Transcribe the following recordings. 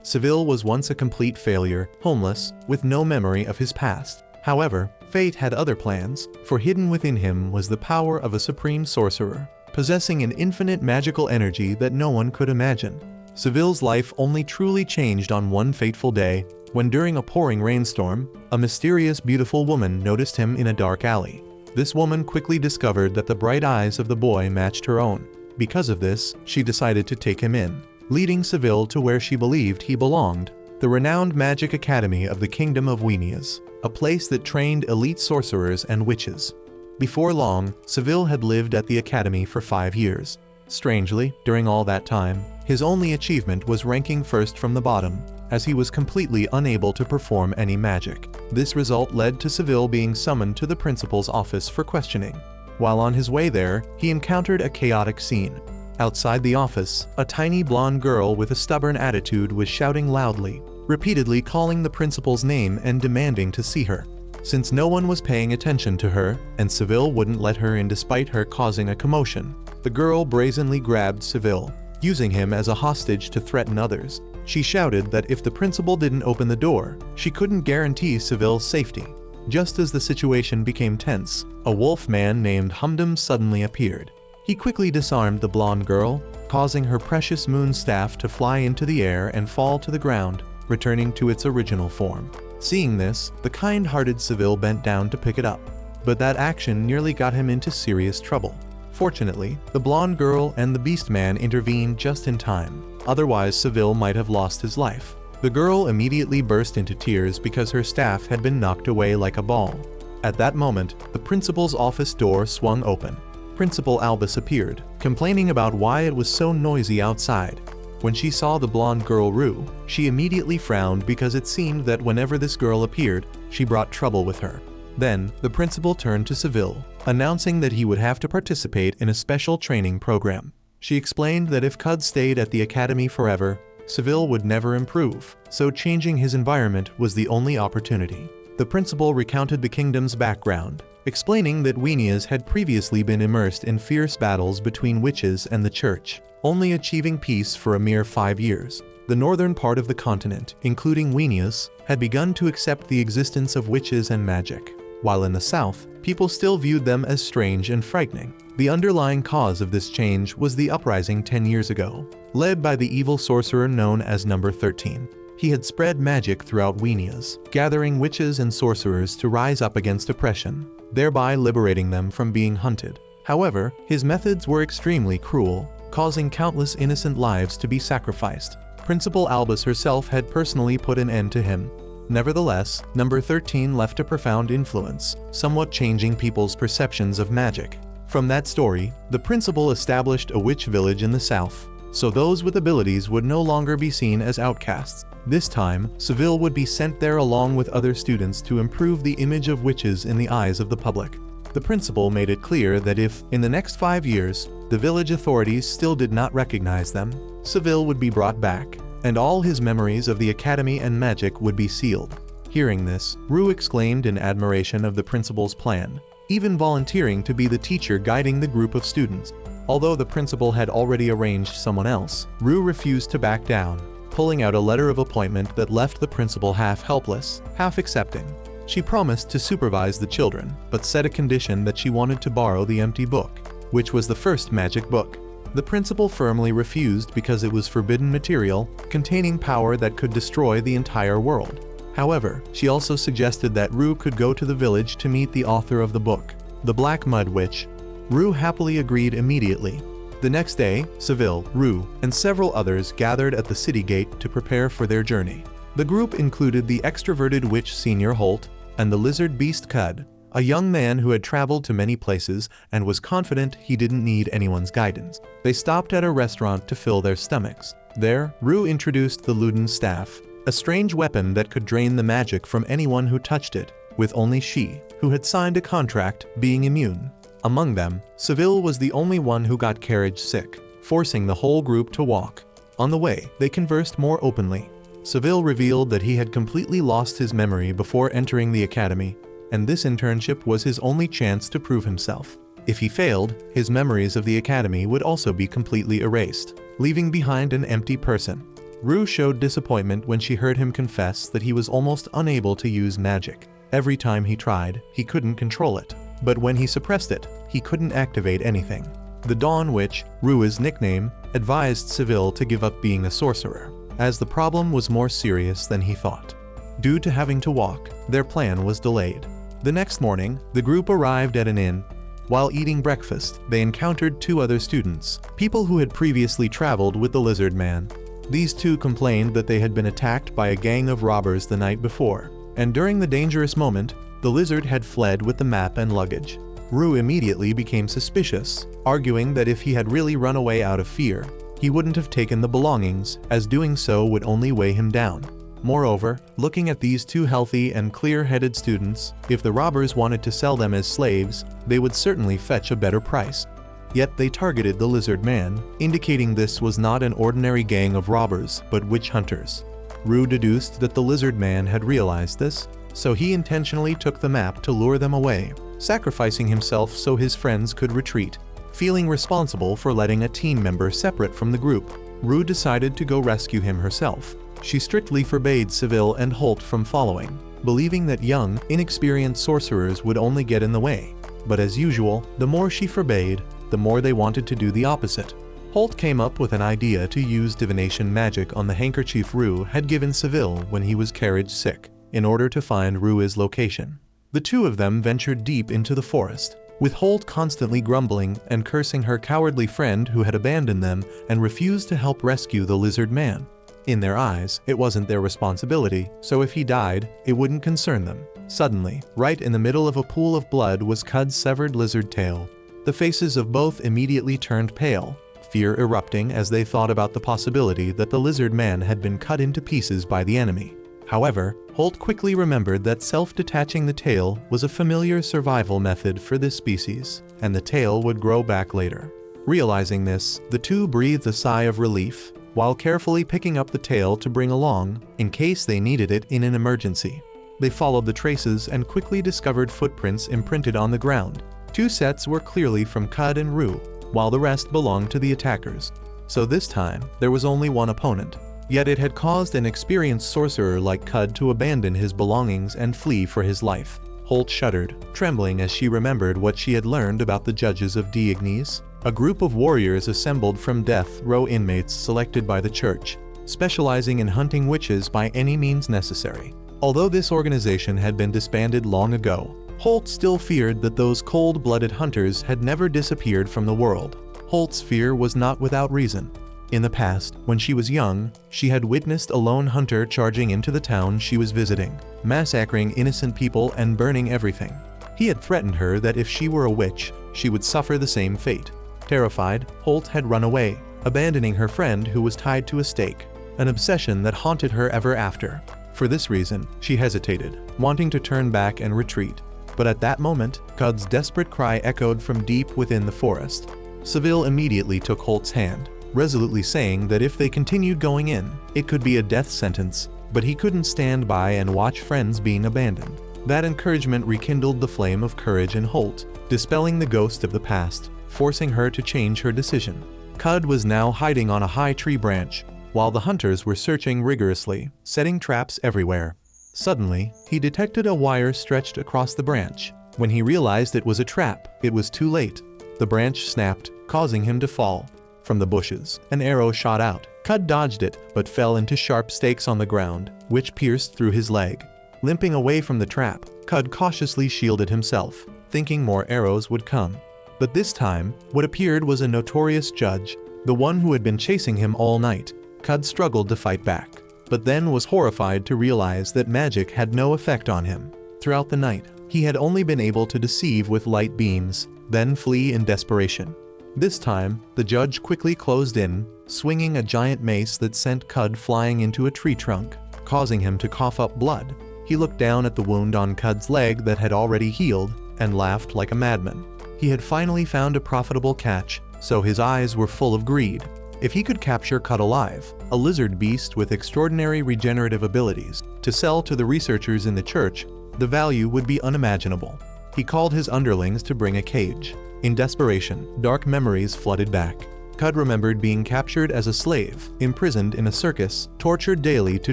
Seville was once a complete failure, homeless, with no memory of his past. However, fate had other plans, for hidden within him was the power of a supreme sorcerer, possessing an infinite magical energy that no one could imagine. Seville's life only truly changed on one fateful day, when during a pouring rainstorm, a mysterious beautiful woman noticed him in a dark alley. This woman quickly discovered that the bright eyes of the boy matched her own. Because of this, she decided to take him in, leading Seville to where she believed he belonged, the renowned magic academy of the Kingdom of Wenias, a place that trained elite sorcerers and witches. Before long, Seville had lived at the academy for 5 years. Strangely, during all that time, his only achievement was ranking first from the bottom, as he was completely unable to perform any magic. This result led to Seville being summoned to the principal's office for questioning. While on his way there, he encountered a chaotic scene. Outside the office, a tiny blonde girl with a stubborn attitude was shouting loudly, repeatedly calling the principal's name and demanding to see her. Since no one was paying attention to her, and Seville wouldn't let her in despite her causing a commotion, the girl brazenly grabbed Seville, using him as a hostage to threaten others. She shouted that if the principal didn't open the door, she couldn't guarantee Seville's safety. Just as the situation became tense, a wolf man named Humdum suddenly appeared. He quickly disarmed the blonde girl, causing her precious moon staff to fly into the air and fall to the ground, returning to its original form. Seeing this, the kind-hearted Seville bent down to pick it up, but that action nearly got him into serious trouble. Fortunately, the blonde girl and the beast man intervened just in time, otherwise Seville might have lost his life. The girl immediately burst into tears because her staff had been knocked away like a ball. At that moment, the principal's office door swung open. Principal Albus appeared, complaining about why it was so noisy outside. When she saw the blonde girl Rue, she immediately frowned because it seemed that whenever this girl appeared, she brought trouble with her. Then, the principal turned to Seville, announcing that he would have to participate in a special training program. She explained that if Cud stayed at the academy forever, Seville would never improve, so changing his environment was the only opportunity. The principal recounted the kingdom's background, explaining that Wenias had previously been immersed in fierce battles between witches and the church, only achieving peace for a mere 5 years. The northern part of the continent, including Wenias, had begun to accept the existence of witches and magic, while in the south, people still viewed them as strange and frightening. The underlying cause of this change was the uprising 10 years ago, led by the evil sorcerer known as Number 13. He had spread magic throughout Wenias, gathering witches and sorcerers to rise up against oppression, thereby liberating them from being hunted. However, his methods were extremely cruel, causing countless innocent lives to be sacrificed. Principal Albus herself had personally put an end to him. Nevertheless, Number 13 left a profound influence, somewhat changing people's perceptions of magic. From that story, the principal established a witch village in the south, so those with abilities would no longer be seen as outcasts. This time, Seville would be sent there along with other students to improve the image of witches in the eyes of the public. The principal made it clear that if, in the next 5 years, the village authorities still did not recognize them, Seville would be brought back, and all his memories of the academy and magic would be sealed. Hearing this, Rue exclaimed in admiration of the principal's plan, even volunteering to be the teacher guiding the group of students. Although the principal had already arranged someone else, Rue refused to back down, pulling out a letter of appointment that left the principal half helpless, half accepting. She promised to supervise the children, but set a condition that she wanted to borrow the empty book, which was the first magic book. The principal firmly refused because it was forbidden material, containing power that could destroy the entire world. However, she also suggested that Rue could go to the village to meet the author of the book, the Black Mud Witch. Rue happily agreed immediately. The next day, Seville, Rue, and several others gathered at the city gate to prepare for their journey. The group included the extroverted witch Senior Holt and the lizard beast Cud, a young man who had traveled to many places and was confident he didn't need anyone's guidance. They stopped at a restaurant to fill their stomachs. There, Rue introduced the Luden staff, a strange weapon that could drain the magic from anyone who touched it, with only she, who had signed a contract, being immune. Among them, Seville was the only one who got carriage sick, forcing the whole group to walk. On the way, they conversed more openly. Seville revealed that he had completely lost his memory before entering the academy, and this internship was his only chance to prove himself. If he failed, his memories of the academy would also be completely erased, leaving behind an empty person. Rue showed disappointment when she heard him confess that he was almost unable to use magic. Every time he tried, he couldn't control it. But when he suppressed it, he couldn't activate anything. The Dawn Witch, Rue's nickname, advised Seville to give up being a sorcerer, as the problem was more serious than he thought. Due to having to walk, their plan was delayed. The next morning, the group arrived at an inn. While eating breakfast, they encountered two other students, people who had previously traveled with the Lizard Man. These two complained that they had been attacked by a gang of robbers the night before, and during the dangerous moment, the lizard had fled with the map and luggage. Rue immediately became suspicious, arguing that if he had really run away out of fear, he wouldn't have taken the belongings, as doing so would only weigh him down. Moreover, looking at these two healthy and clear-headed students, if the robbers wanted to sell them as slaves, they would certainly fetch a better price. Yet they targeted the Lizard Man, indicating this was not an ordinary gang of robbers, but witch hunters. Rue deduced that the Lizard Man had realized this, so he intentionally took the map to lure them away, sacrificing himself so his friends could retreat. Feeling responsible for letting a team member separate from the group, Rue decided to go rescue him herself. She strictly forbade Seville and Holt from following, believing that young, inexperienced sorcerers would only get in the way. But as usual, the more she forbade, the more they wanted to do the opposite. Holt came up with an idea to use divination magic on the handkerchief Rue had given Seville when he was carriage sick, in order to find Rue's location. The two of them ventured deep into the forest, with Holt constantly grumbling and cursing her cowardly friend who had abandoned them and refused to help rescue the Lizard Man. In their eyes, it wasn't their responsibility, so if he died, it wouldn't concern them. Suddenly, right in the middle of a pool of blood was Cud's severed lizard tail. The faces of both immediately turned pale, fear erupting as they thought about the possibility that the Lizard Man had been cut into pieces by the enemy. However, Holt quickly remembered that self-detaching the tail was a familiar survival method for this species, and the tail would grow back later. Realizing this, the two breathed a sigh of relief, while carefully picking up the tail to bring along, in case they needed it in an emergency. They followed the traces and quickly discovered footprints imprinted on the ground. Two sets were clearly from Cud and Rue, while the rest belonged to the attackers. So this time, there was only one opponent. Yet it had caused an experienced sorcerer like Cud to abandon his belongings and flee for his life. Holt shuddered, trembling as she remembered what she had learned about the judges of Diognes, a group of warriors assembled from death row inmates selected by the church, specializing in hunting witches by any means necessary. Although this organization had been disbanded long ago, Holt still feared that those cold-blooded hunters had never disappeared from the world. Holt's fear was not without reason. In the past, when she was young, she had witnessed a lone hunter charging into the town she was visiting, massacring innocent people and burning everything. He had threatened her that if she were a witch, she would suffer the same fate. Terrified, Holt had run away, abandoning her friend who was tied to a stake, an obsession that haunted her ever after. For this reason, she hesitated, wanting to turn back and retreat. But at that moment, Cud's desperate cry echoed from deep within the forest. Seville immediately took Holt's hand, resolutely saying that if they continued going in, it could be a death sentence, but he couldn't stand by and watch friends being abandoned. That encouragement rekindled the flame of courage in Holt, dispelling the ghost of the past, forcing her to change her decision. Cud was now hiding on a high tree branch, while the hunters were searching rigorously, setting traps everywhere. Suddenly, he detected a wire stretched across the branch. When he realized it was a trap, it was too late. The branch snapped, causing him to fall. From the bushes, an arrow shot out. Cud dodged it, but fell into sharp stakes on the ground, which pierced through his leg. Limping away from the trap, Cud cautiously shielded himself, thinking more arrows would come. But this time, what appeared was a notorious judge, the one who had been chasing him all night. Cud struggled to fight back, but then was horrified to realize that magic had no effect on him. Throughout the night, he had only been able to deceive with light beams, then flee in desperation. This time, the judge quickly closed in, swinging a giant mace that sent Cud flying into a tree trunk, causing him to cough up blood. He looked down at the wound on Cud's leg that had already healed, and laughed like a madman. He had finally found a profitable catch, so his eyes were full of greed. If he could capture Cud alive, a lizard beast with extraordinary regenerative abilities, to sell to the researchers in the church, the value would be unimaginable. He called his underlings to bring a cage. In desperation, dark memories flooded back. Cud remembered being captured as a slave, imprisoned in a circus, tortured daily to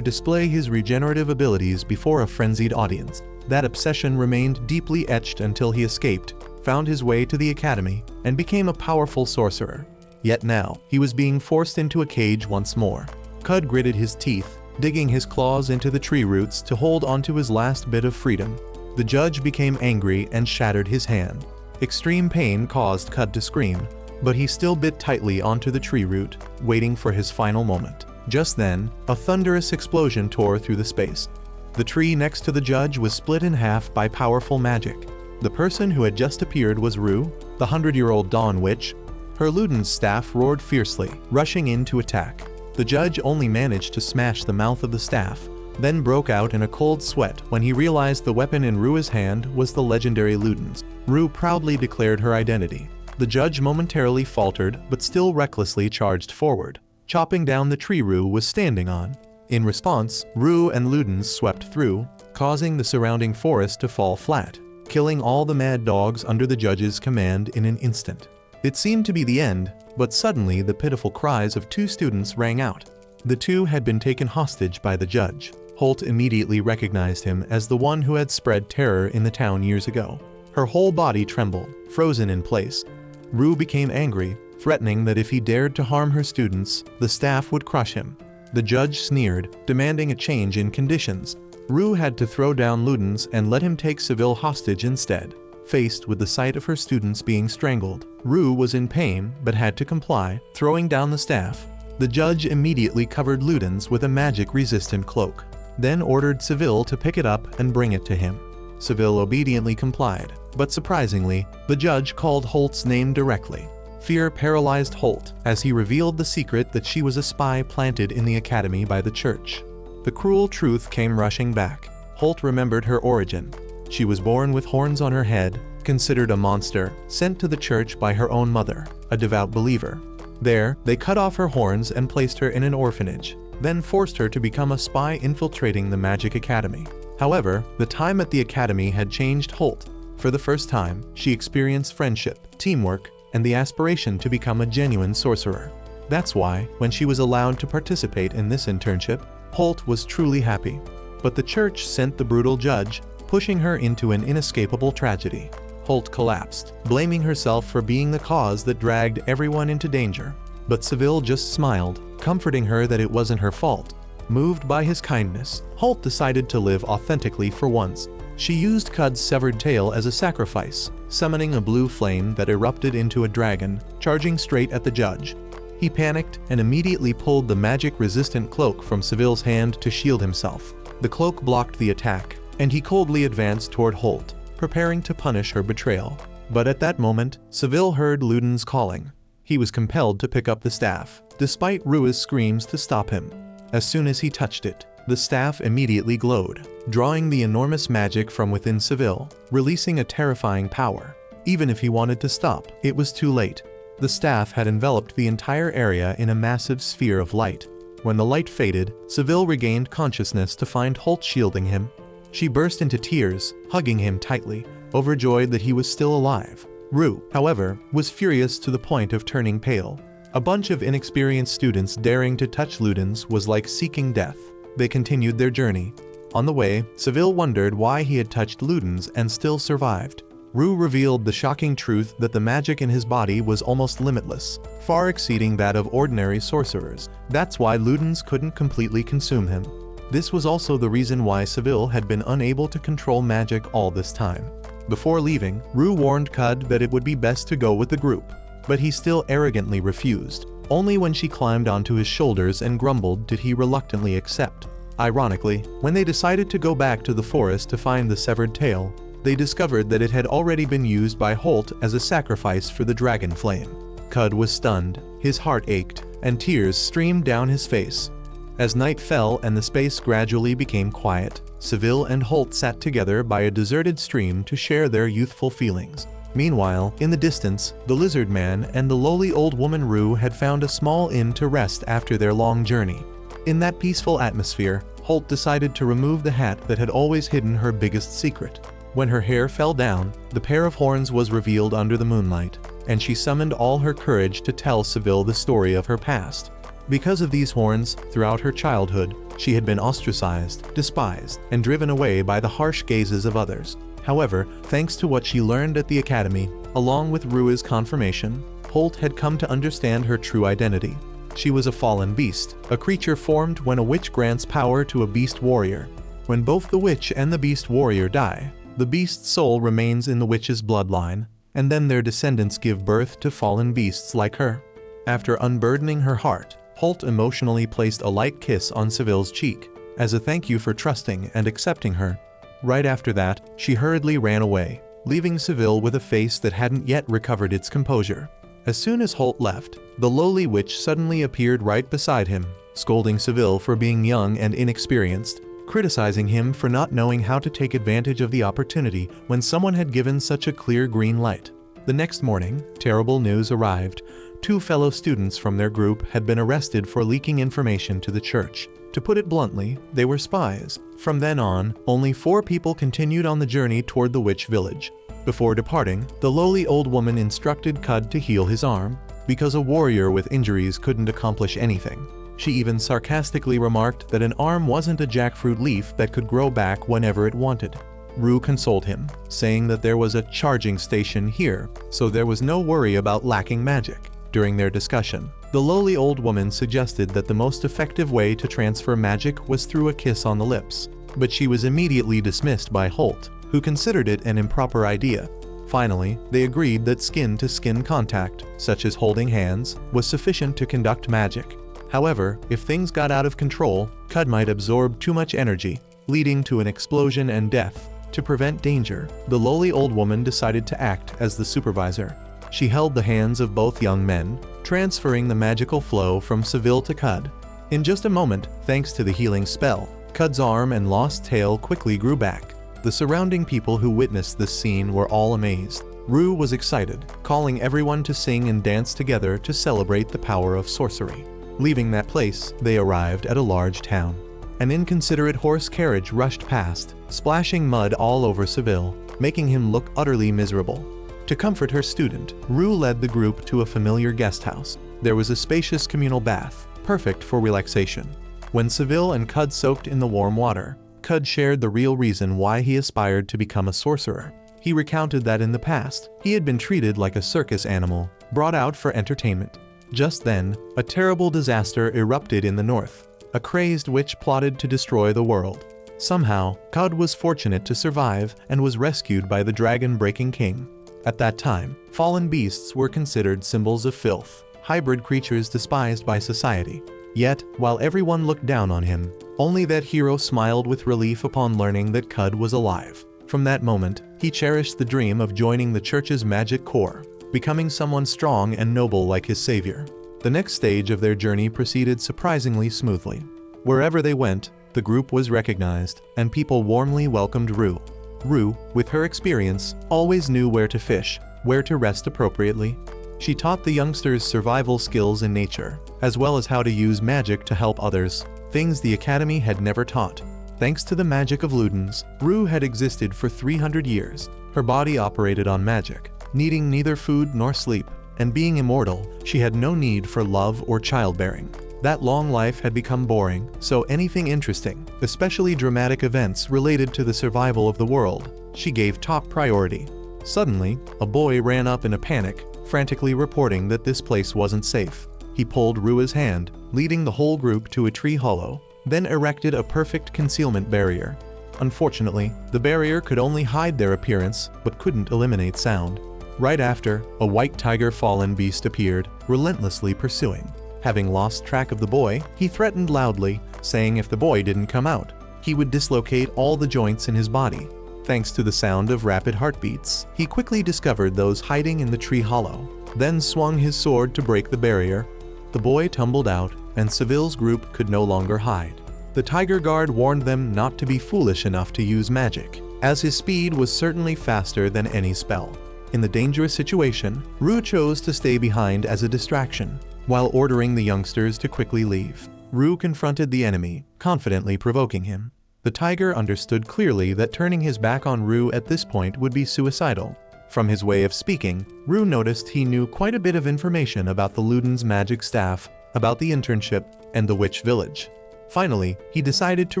display his regenerative abilities before a frenzied audience. That obsession remained deeply etched until he escaped, found his way to the academy, and became a powerful sorcerer. Yet now, he was being forced into a cage once more. Cud gritted his teeth, digging his claws into the tree roots to hold onto his last bit of freedom. The judge became angry and shattered his hand. Extreme pain caused Cud to scream, but he still bit tightly onto the tree root, waiting for his final moment. Just then, a thunderous explosion tore through the space. The tree next to the judge was split in half by powerful magic. The person who had just appeared was Rue, the 100-year-old Dawn Witch. Her Luden's staff roared fiercely, rushing in to attack. The judge only managed to smash the mouth of the staff, then broke out in a cold sweat when he realized the weapon in Rue's hand was the legendary Luden's. Rue proudly declared her identity. The judge momentarily faltered but still recklessly charged forward, chopping down the tree Rue was standing on. In response, Rue and Luden's swept through, causing the surrounding forest to fall flat, killing all the mad dogs under the judge's command in an instant. It seemed to be the end, but suddenly the pitiful cries of two students rang out. The two had been taken hostage by the judge. Holt immediately recognized him as the one who had spread terror in the town years ago. Her whole body trembled, frozen in place. Rue became angry, threatening that if he dared to harm her students, the staff would crush him. The judge sneered, demanding a change in conditions. Rue had to throw down Luden's and let him take Seville hostage instead. Faced with the sight of her students being strangled, Rue was in pain but had to comply, throwing down the staff. The judge immediately covered Luden's with a magic-resistant cloak, then ordered Seville to pick it up and bring it to him. Seville obediently complied, but surprisingly, the judge called Holt's name directly. Fear paralyzed Holt as he revealed the secret that she was a spy planted in the academy by the church. The cruel truth came rushing back. Holt remembered her origin. She was born with horns on her head, considered a monster, sent to the church by her own mother, a devout believer. There, they cut off her horns and placed her in an orphanage, then forced her to become a spy infiltrating the Magic Academy. However, the time at the academy had changed Holt. For the first time, she experienced friendship, teamwork, and the aspiration to become a genuine sorcerer. That's why, when she was allowed to participate in this internship, Holt was truly happy. But the church sent the brutal judge, pushing her into an inescapable tragedy. Holt collapsed, blaming herself for being the cause that dragged everyone into danger. But Seville just smiled, comforting her that it wasn't her fault. Moved by his kindness, Holt decided to live authentically for once. She used Cud's severed tail as a sacrifice, summoning a blue flame that erupted into a dragon, charging straight at the judge. He panicked and immediately pulled the magic-resistant cloak from Seville's hand to shield himself. The cloak blocked the attack, and he coldly advanced toward Holt, preparing to punish her betrayal. But at that moment, Seville heard Luden's calling. He was compelled to pick up the staff, despite Rue's screams to stop him. As soon as he touched it, the staff immediately glowed, drawing the enormous magic from within Seville, releasing a terrifying power. Even if he wanted to stop, it was too late. The staff had enveloped the entire area in a massive sphere of light. When the light faded, Seville regained consciousness to find Holt shielding him. She burst into tears, hugging him tightly, overjoyed that he was still alive. Rue, however, was furious to the point of turning pale. A bunch of inexperienced students daring to touch Luden's was like seeking death. They continued their journey. On the way, Seville wondered why he had touched Luden's and still survived. Rue revealed the shocking truth that the magic in his body was almost limitless, far exceeding that of ordinary sorcerers. That's why Luden's couldn't completely consume him. This was also the reason why Seville had been unable to control magic all this time. Before leaving, Rue warned Cud that it would be best to go with the group, but he still arrogantly refused. Only when she climbed onto his shoulders and grumbled did he reluctantly accept. Ironically, when they decided to go back to the forest to find the severed tail, they discovered that it had already been used by Holt as a sacrifice for the dragon flame. Cud was stunned, his heart ached, and tears streamed down his face. As night fell and the space gradually became quiet, Seville and Holt sat together by a deserted stream to share their youthful feelings. Meanwhile, in the distance, the lizard man and the lowly old woman Rue had found a small inn to rest after their long journey. In that peaceful atmosphere, Holt decided to remove the hat that had always hidden her biggest secret. When her hair fell down, the pair of horns was revealed under the moonlight. and she summoned all her courage to tell Seville the story of her past. Because of these horns, throughout her childhood, she had been ostracized, despised, and driven away by the harsh gazes of others. However, thanks to what she learned at the academy, along with Rua's confirmation, Holt had come to understand her true identity. She was a fallen beast, a creature formed when a witch grants power to a beast warrior. When both the witch and the beast warrior die, the beast's soul remains in the witch's bloodline, and then their descendants give birth to fallen beasts like her. After unburdening her heart, Holt emotionally placed a light kiss on Seville's cheek, as a thank you for trusting and accepting her. Right after that, she hurriedly ran away, leaving Seville with a face that hadn't yet recovered its composure. As soon as Holt left, the lowly witch suddenly appeared right beside him, scolding Seville for being young and inexperienced, criticizing him for not knowing how to take advantage of the opportunity when someone had given such a clear green light. The next morning, terrible news arrived. 2 fellow students from their group had been arrested for leaking information to the church. To put it bluntly, they were spies. From then on, only 4 people continued on the journey toward the witch village. Before departing, the lowly old woman instructed Cud to heal his arm, because a warrior with injuries couldn't accomplish anything. She even sarcastically remarked that an arm wasn't a jackfruit leaf that could grow back whenever it wanted. Rue consoled him, saying that there was a charging station here, so there was no worry about lacking magic. During their discussion, the lowly old woman suggested that the most effective way to transfer magic was through a kiss on the lips, but she was immediately dismissed by Holt, who considered it an improper idea. Finally, they agreed that skin-to-skin contact, such as holding hands, was sufficient to conduct magic. However, if things got out of control, Cud might absorb too much energy, leading to an explosion and death. To prevent danger, the lowly old woman decided to act as the supervisor. She held the hands of both young men, transferring the magical flow from Seville to Cud. In just a moment, thanks to the healing spell, Cud's arm and lost tail quickly grew back. The surrounding people who witnessed this scene were all amazed. Rue was excited, calling everyone to sing and dance together to celebrate the power of sorcery. Leaving that place, they arrived at a large town. An inconsiderate horse carriage rushed past, splashing mud all over Seville, making him look utterly miserable. To comfort her student, Rue led the group to a familiar guest house. There was a spacious communal bath, perfect for relaxation. When Seville and Cud soaked in the warm water, Cud shared the real reason why he aspired to become a sorcerer. He recounted that in the past, he had been treated like a circus animal, brought out for entertainment. Just then, a terrible disaster erupted in the north. A crazed witch plotted to destroy the world. Somehow, Cud was fortunate to survive and was rescued by the dragon-breaking king. At that time, fallen beasts were considered symbols of filth, hybrid creatures despised by society. Yet, while everyone looked down on him, only that hero smiled with relief upon learning that Cud was alive. From that moment, he cherished the dream of joining the church's magic corps, becoming someone strong and noble like his savior. The next stage of their journey proceeded surprisingly smoothly. Wherever they went, the group was recognized, and people warmly welcomed Rue. Rue, with her experience, always knew where to fish, where to rest appropriately. She taught the youngsters survival skills in nature, as well as how to use magic to help others, things the Academy had never taught. Thanks to the magic of Ludens, Rue had existed for 300 years. Her body operated on magic, needing neither food nor sleep, and being immortal, she had no need for love or childbearing. That long life had become boring, so anything interesting, especially dramatic events related to the survival of the world, she gave top priority. Suddenly, a boy ran up in a panic, frantically reporting that this place wasn't safe. He pulled Rua's hand, leading the whole group to a tree hollow, then erected a perfect concealment barrier. Unfortunately, the barrier could only hide their appearance, but couldn't eliminate sound. Right after, a white tiger fallen beast appeared, relentlessly pursuing. Having lost track of the boy, he threatened loudly, saying if the boy didn't come out, he would dislocate all the joints in his body. Thanks to the sound of rapid heartbeats, he quickly discovered those hiding in the tree hollow, then swung his sword to break the barrier. The boy tumbled out, and Seville's group could no longer hide. The tiger guard warned them not to be foolish enough to use magic, as his speed was certainly faster than any spell. In the dangerous situation, Rue chose to stay behind as a distraction, while ordering the youngsters to quickly leave. Rue confronted the enemy, confidently provoking him. The tiger understood clearly that turning his back on Rue at this point would be suicidal. From his way of speaking, Rue noticed he knew quite a bit of information about the Luden's magic staff, about the internship, and the witch village. Finally, he decided to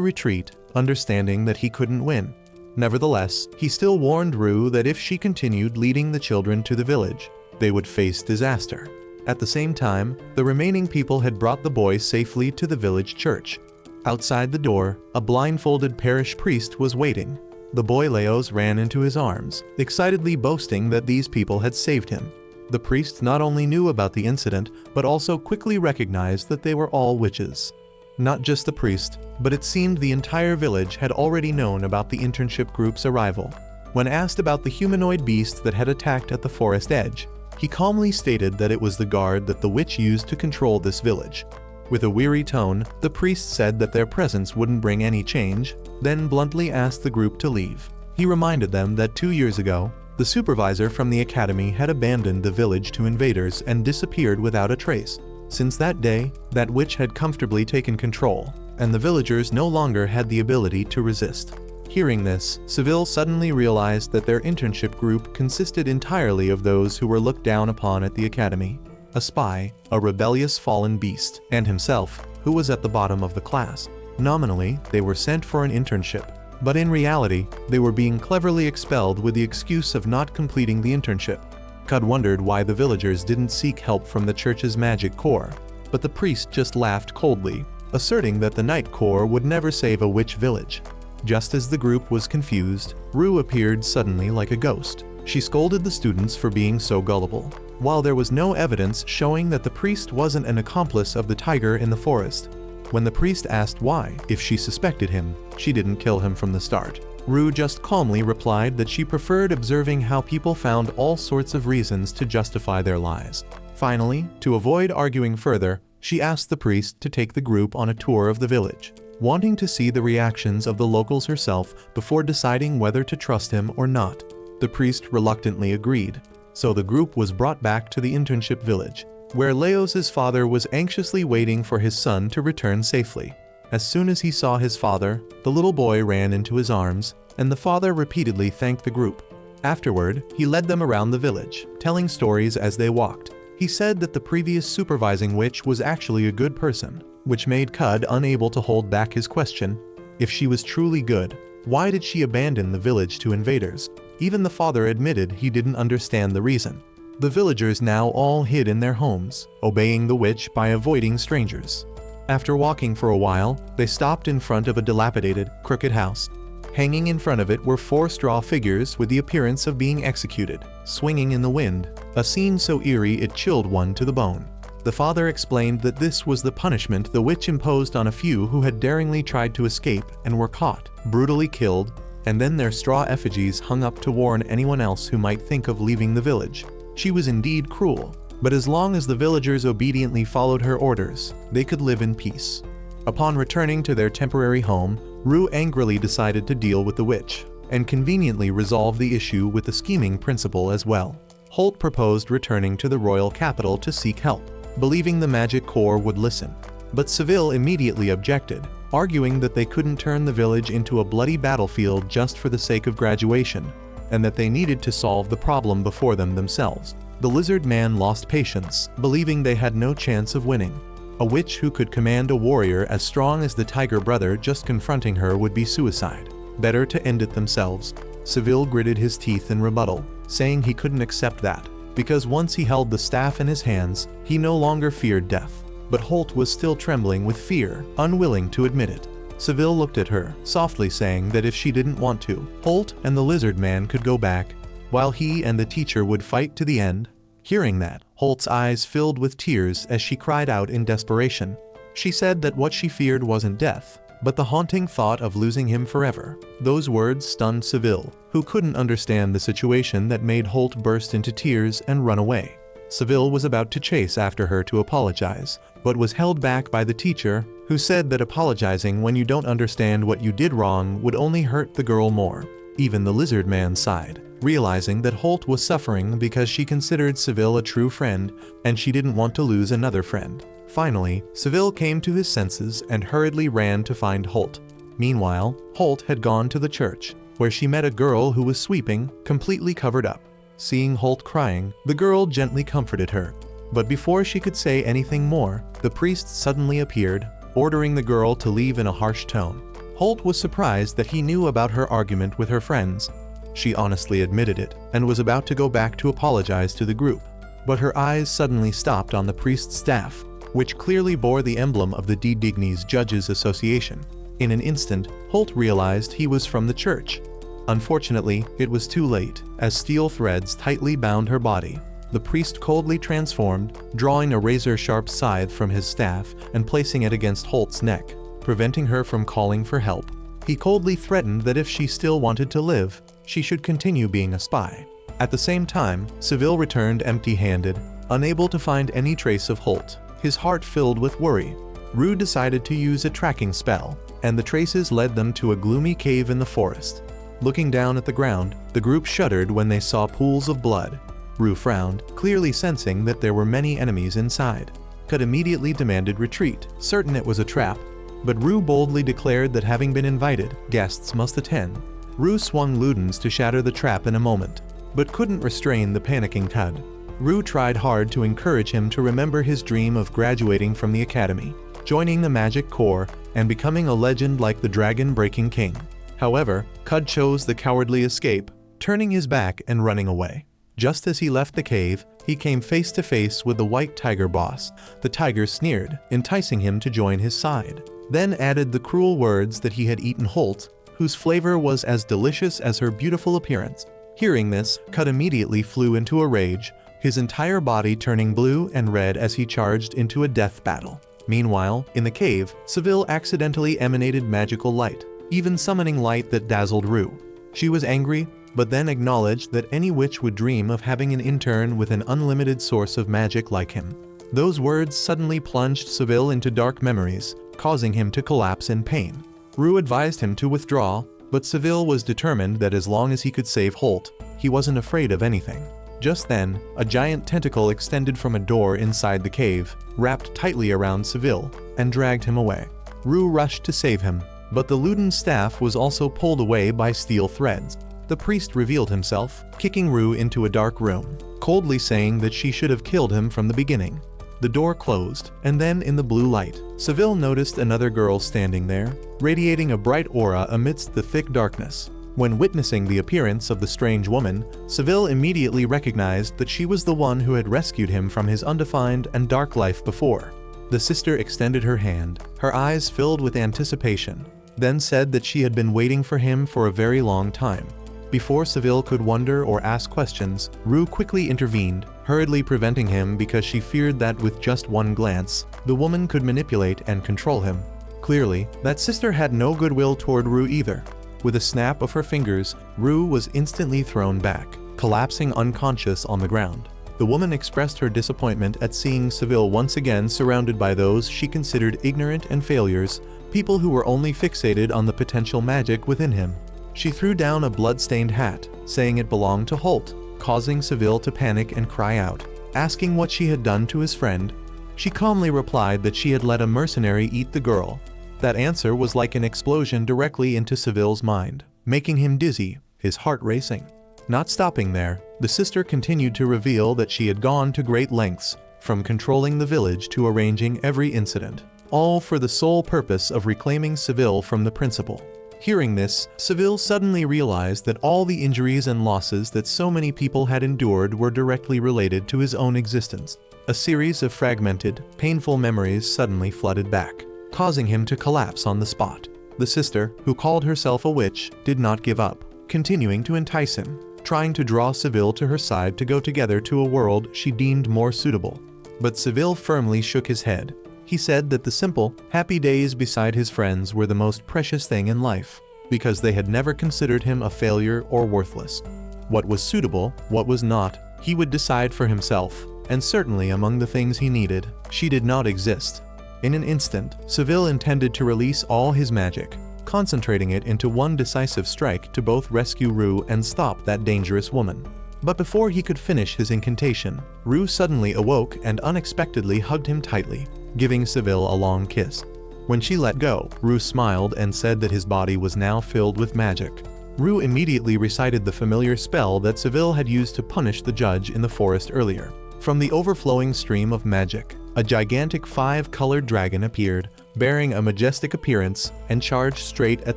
retreat, understanding that he couldn't win. Nevertheless, he still warned Rue that if she continued leading the children to the village, they would face disaster. At the same time, the remaining people had brought the boy safely to the village church. Outside the door, a blindfolded parish priest was waiting. The boy Leos ran into his arms, excitedly boasting that these people had saved him. The priest not only knew about the incident, but also quickly recognized that they were all witches. Not just the priest, but it seemed the entire village had already known about the internship group's arrival. When asked about the humanoid beast that had attacked at the forest edge, he calmly stated that it was the guard that the witch used to control this village. With a weary tone, the priest said that their presence wouldn't bring any change, then bluntly asked the group to leave. He reminded them that 2 years ago, the supervisor from the academy had abandoned the village to invaders and disappeared without a trace. Since that day, that witch had comfortably taken control, and the villagers no longer had the ability to resist. Hearing this, Seville suddenly realized that their internship group consisted entirely of those who were looked down upon at the academy. A spy, a rebellious fallen beast, and himself, who was at the bottom of the class. Nominally, they were sent for an internship, but in reality, they were being cleverly expelled with the excuse of not completing the internship. Cud wondered why the villagers didn't seek help from the church's magic corps, but the priest just laughed coldly, asserting that the Night Corps would never save a witch village. Just as the group was confused, Rue appeared suddenly like a ghost. She scolded the students for being so gullible. While there was no evidence showing that the priest wasn't an accomplice of the tiger in the forest, when the priest asked why, if she suspected him, she didn't kill him from the start. Rue just calmly replied that she preferred observing how people found all sorts of reasons to justify their lies. Finally, to avoid arguing further, she asked the priest to take the group on a tour of the village, wanting to see the reactions of the locals herself before deciding whether to trust him or not. The priest reluctantly agreed, so the group was brought back to the internship village, where Leos's father was anxiously waiting for his son to return safely. As soon as he saw his father, the little boy ran into his arms, and the father repeatedly thanked the group. Afterward, he led them around the village, telling stories as they walked. He said that the previous supervising witch was actually a good person, which made Cud unable to hold back his question. If she was truly good, why did she abandon the village to invaders? Even the father admitted he didn't understand the reason. The villagers now all hid in their homes, obeying the witch by avoiding strangers. After walking for a while, they stopped in front of a dilapidated, crooked house. Hanging in front of it were 4 straw figures with the appearance of being executed, swinging in the wind, a scene so eerie it chilled one to the bone. The father explained that this was the punishment the witch imposed on a few who had daringly tried to escape and were caught, brutally killed, and then their straw effigies hung up to warn anyone else who might think of leaving the village. She was indeed cruel, but as long as the villagers obediently followed her orders, they could live in peace. Upon returning to their temporary home, Rue angrily decided to deal with the witch, and conveniently resolve the issue with the scheming principal as well. Holt proposed returning to the royal capital to seek help, believing the magic corps would listen. But Seville immediately objected, arguing that they couldn't turn the village into a bloody battlefield just for the sake of graduation, and that they needed to solve the problem before them themselves. The lizard man lost patience, believing they had no chance of winning. A witch who could command a warrior as strong as the tiger brother just confronting her would be suicide. Better to end it themselves. Seville gritted his teeth in rebuttal, saying he couldn't accept that, because once he held the staff in his hands, he no longer feared death. But Holt was still trembling with fear, unwilling to admit it. Seville looked at her, softly saying that if she didn't want to, Holt and the lizard man could go back, while he and the teacher would fight to the end. Hearing that, Holt's eyes filled with tears as she cried out in desperation. She said that what she feared wasn't death, but the haunting thought of losing him forever. Those words stunned Seville, who couldn't understand the situation that made Holt burst into tears and run away. Seville was about to chase after her to apologize, but was held back by the teacher, who said that apologizing when you don't understand what you did wrong would only hurt the girl more. Even the lizard man sighed, realizing that Holt was suffering because she considered Seville a true friend, and she didn't want to lose another friend. Finally, Seville came to his senses and hurriedly ran to find Holt. Meanwhile, Holt had gone to the church, where she met a girl who was sweeping, completely covered up. Seeing Holt crying, the girl gently comforted her. But before she could say anything more, the priest suddenly appeared, ordering the girl to leave in a harsh tone. Holt was surprised that he knew about her argument with her friends. She honestly admitted it, and was about to go back to apologize to the group. But her eyes suddenly stopped on the priest's staff, which clearly bore the emblem of the De Dignis Judges Association. In an instant, Holt realized he was from the church. Unfortunately, it was too late, as steel threads tightly bound her body. The priest coldly transformed, drawing a razor-sharp scythe from his staff and placing it against Holt's neck, preventing her from calling for help. He coldly threatened that if she still wanted to live, she should continue being a spy. At the same time, Seville returned empty-handed, unable to find any trace of Holt, his heart filled with worry. Rue decided to use a tracking spell, and the traces led them to a gloomy cave in the forest. Looking down at the ground, the group shuddered when they saw pools of blood. Rue frowned, clearly sensing that there were many enemies inside. Cut immediately demanded retreat, certain it was a trap, but Rue boldly declared that having been invited, guests must attend. Rue swung Ludens to shatter the trap in a moment, but couldn't restrain the panicking Cud. Rue tried hard to encourage him to remember his dream of graduating from the academy, joining the Magic Corps, and becoming a legend like the Dragon-Breaking King. However, Cud chose the cowardly escape, turning his back and running away. Just as he left the cave, he came face to face with the White Tiger boss. The tiger sneered, enticing him to join his side, then added the cruel words that he had eaten Holt, whose flavor was as delicious as her beautiful appearance. Hearing this, Cud immediately flew into a rage, his entire body turning blue and red as he charged into a death battle. Meanwhile, in the cave, Seville accidentally emanated magical light, even summoning light that dazzled Rue. She was angry, but then acknowledged that any witch would dream of having an intern with an unlimited source of magic like him. Those words suddenly plunged Seville into dark memories, causing him to collapse in pain. Rue advised him to withdraw, but Seville was determined that as long as he could save Holt, he wasn't afraid of anything. Just then, a giant tentacle extended from a door inside the cave, wrapped tightly around Seville, and dragged him away. Rue rushed to save him, but the Luden staff was also pulled away by steel threads. The priest revealed himself, kicking Rue into a dark room, coldly saying that she should have killed him from the beginning. The door closed, and then in the blue light, Seville noticed another girl standing there, radiating a bright aura amidst the thick darkness. When witnessing the appearance of the strange woman, Seville immediately recognized that she was the one who had rescued him from his undefined and dark life before. The sister extended her hand, her eyes filled with anticipation, then said that she had been waiting for him for a very long time. Before Seville could wonder or ask questions, Rue quickly intervened, hurriedly preventing him because she feared that with just one glance, the woman could manipulate and control him. Clearly, that sister had no goodwill toward Rue either. With a snap of her fingers, Rue was instantly thrown back, collapsing unconscious on the ground. The woman expressed her disappointment at seeing Seville once again surrounded by those she considered ignorant and failures, people who were only fixated on the potential magic within him. She threw down a blood-stained hat, saying it belonged to Holt, causing Seville to panic and cry out. Asking what she had done to his friend, she calmly replied that she had let a mercenary eat the girl. That answer was like an explosion directly into Seville's mind, making him dizzy, his heart racing. Not stopping there, the sister continued to reveal that she had gone to great lengths, from controlling the village to arranging every incident, all for the sole purpose of reclaiming Seville from the principal. Hearing this, Seville suddenly realized that all the injuries and losses that so many people had endured were directly related to his own existence. A series of fragmented, painful memories suddenly flooded back, causing him to collapse on the spot. The sister, who called herself a witch, did not give up, continuing to entice him, trying to draw Seville to her side to go together to a world she deemed more suitable. But Seville firmly shook his head. He said that the simple, happy days beside his friends were the most precious thing in life, because they had never considered him a failure or worthless. What was suitable, what was not, he would decide for himself, and certainly among the things he needed, she did not exist. In an instant, Seville intended to release all his magic, concentrating it into one decisive strike to both rescue Rue and stop that dangerous woman. But before he could finish his incantation, Rue suddenly awoke and unexpectedly hugged him tightly, giving Seville a long kiss. When she let go, Rue smiled and said that his body was now filled with magic. Rue immediately recited the familiar spell that Seville had used to punish the judge in the forest earlier. From the overflowing stream of magic, a gigantic 5-colored dragon appeared, bearing a majestic appearance, and charged straight at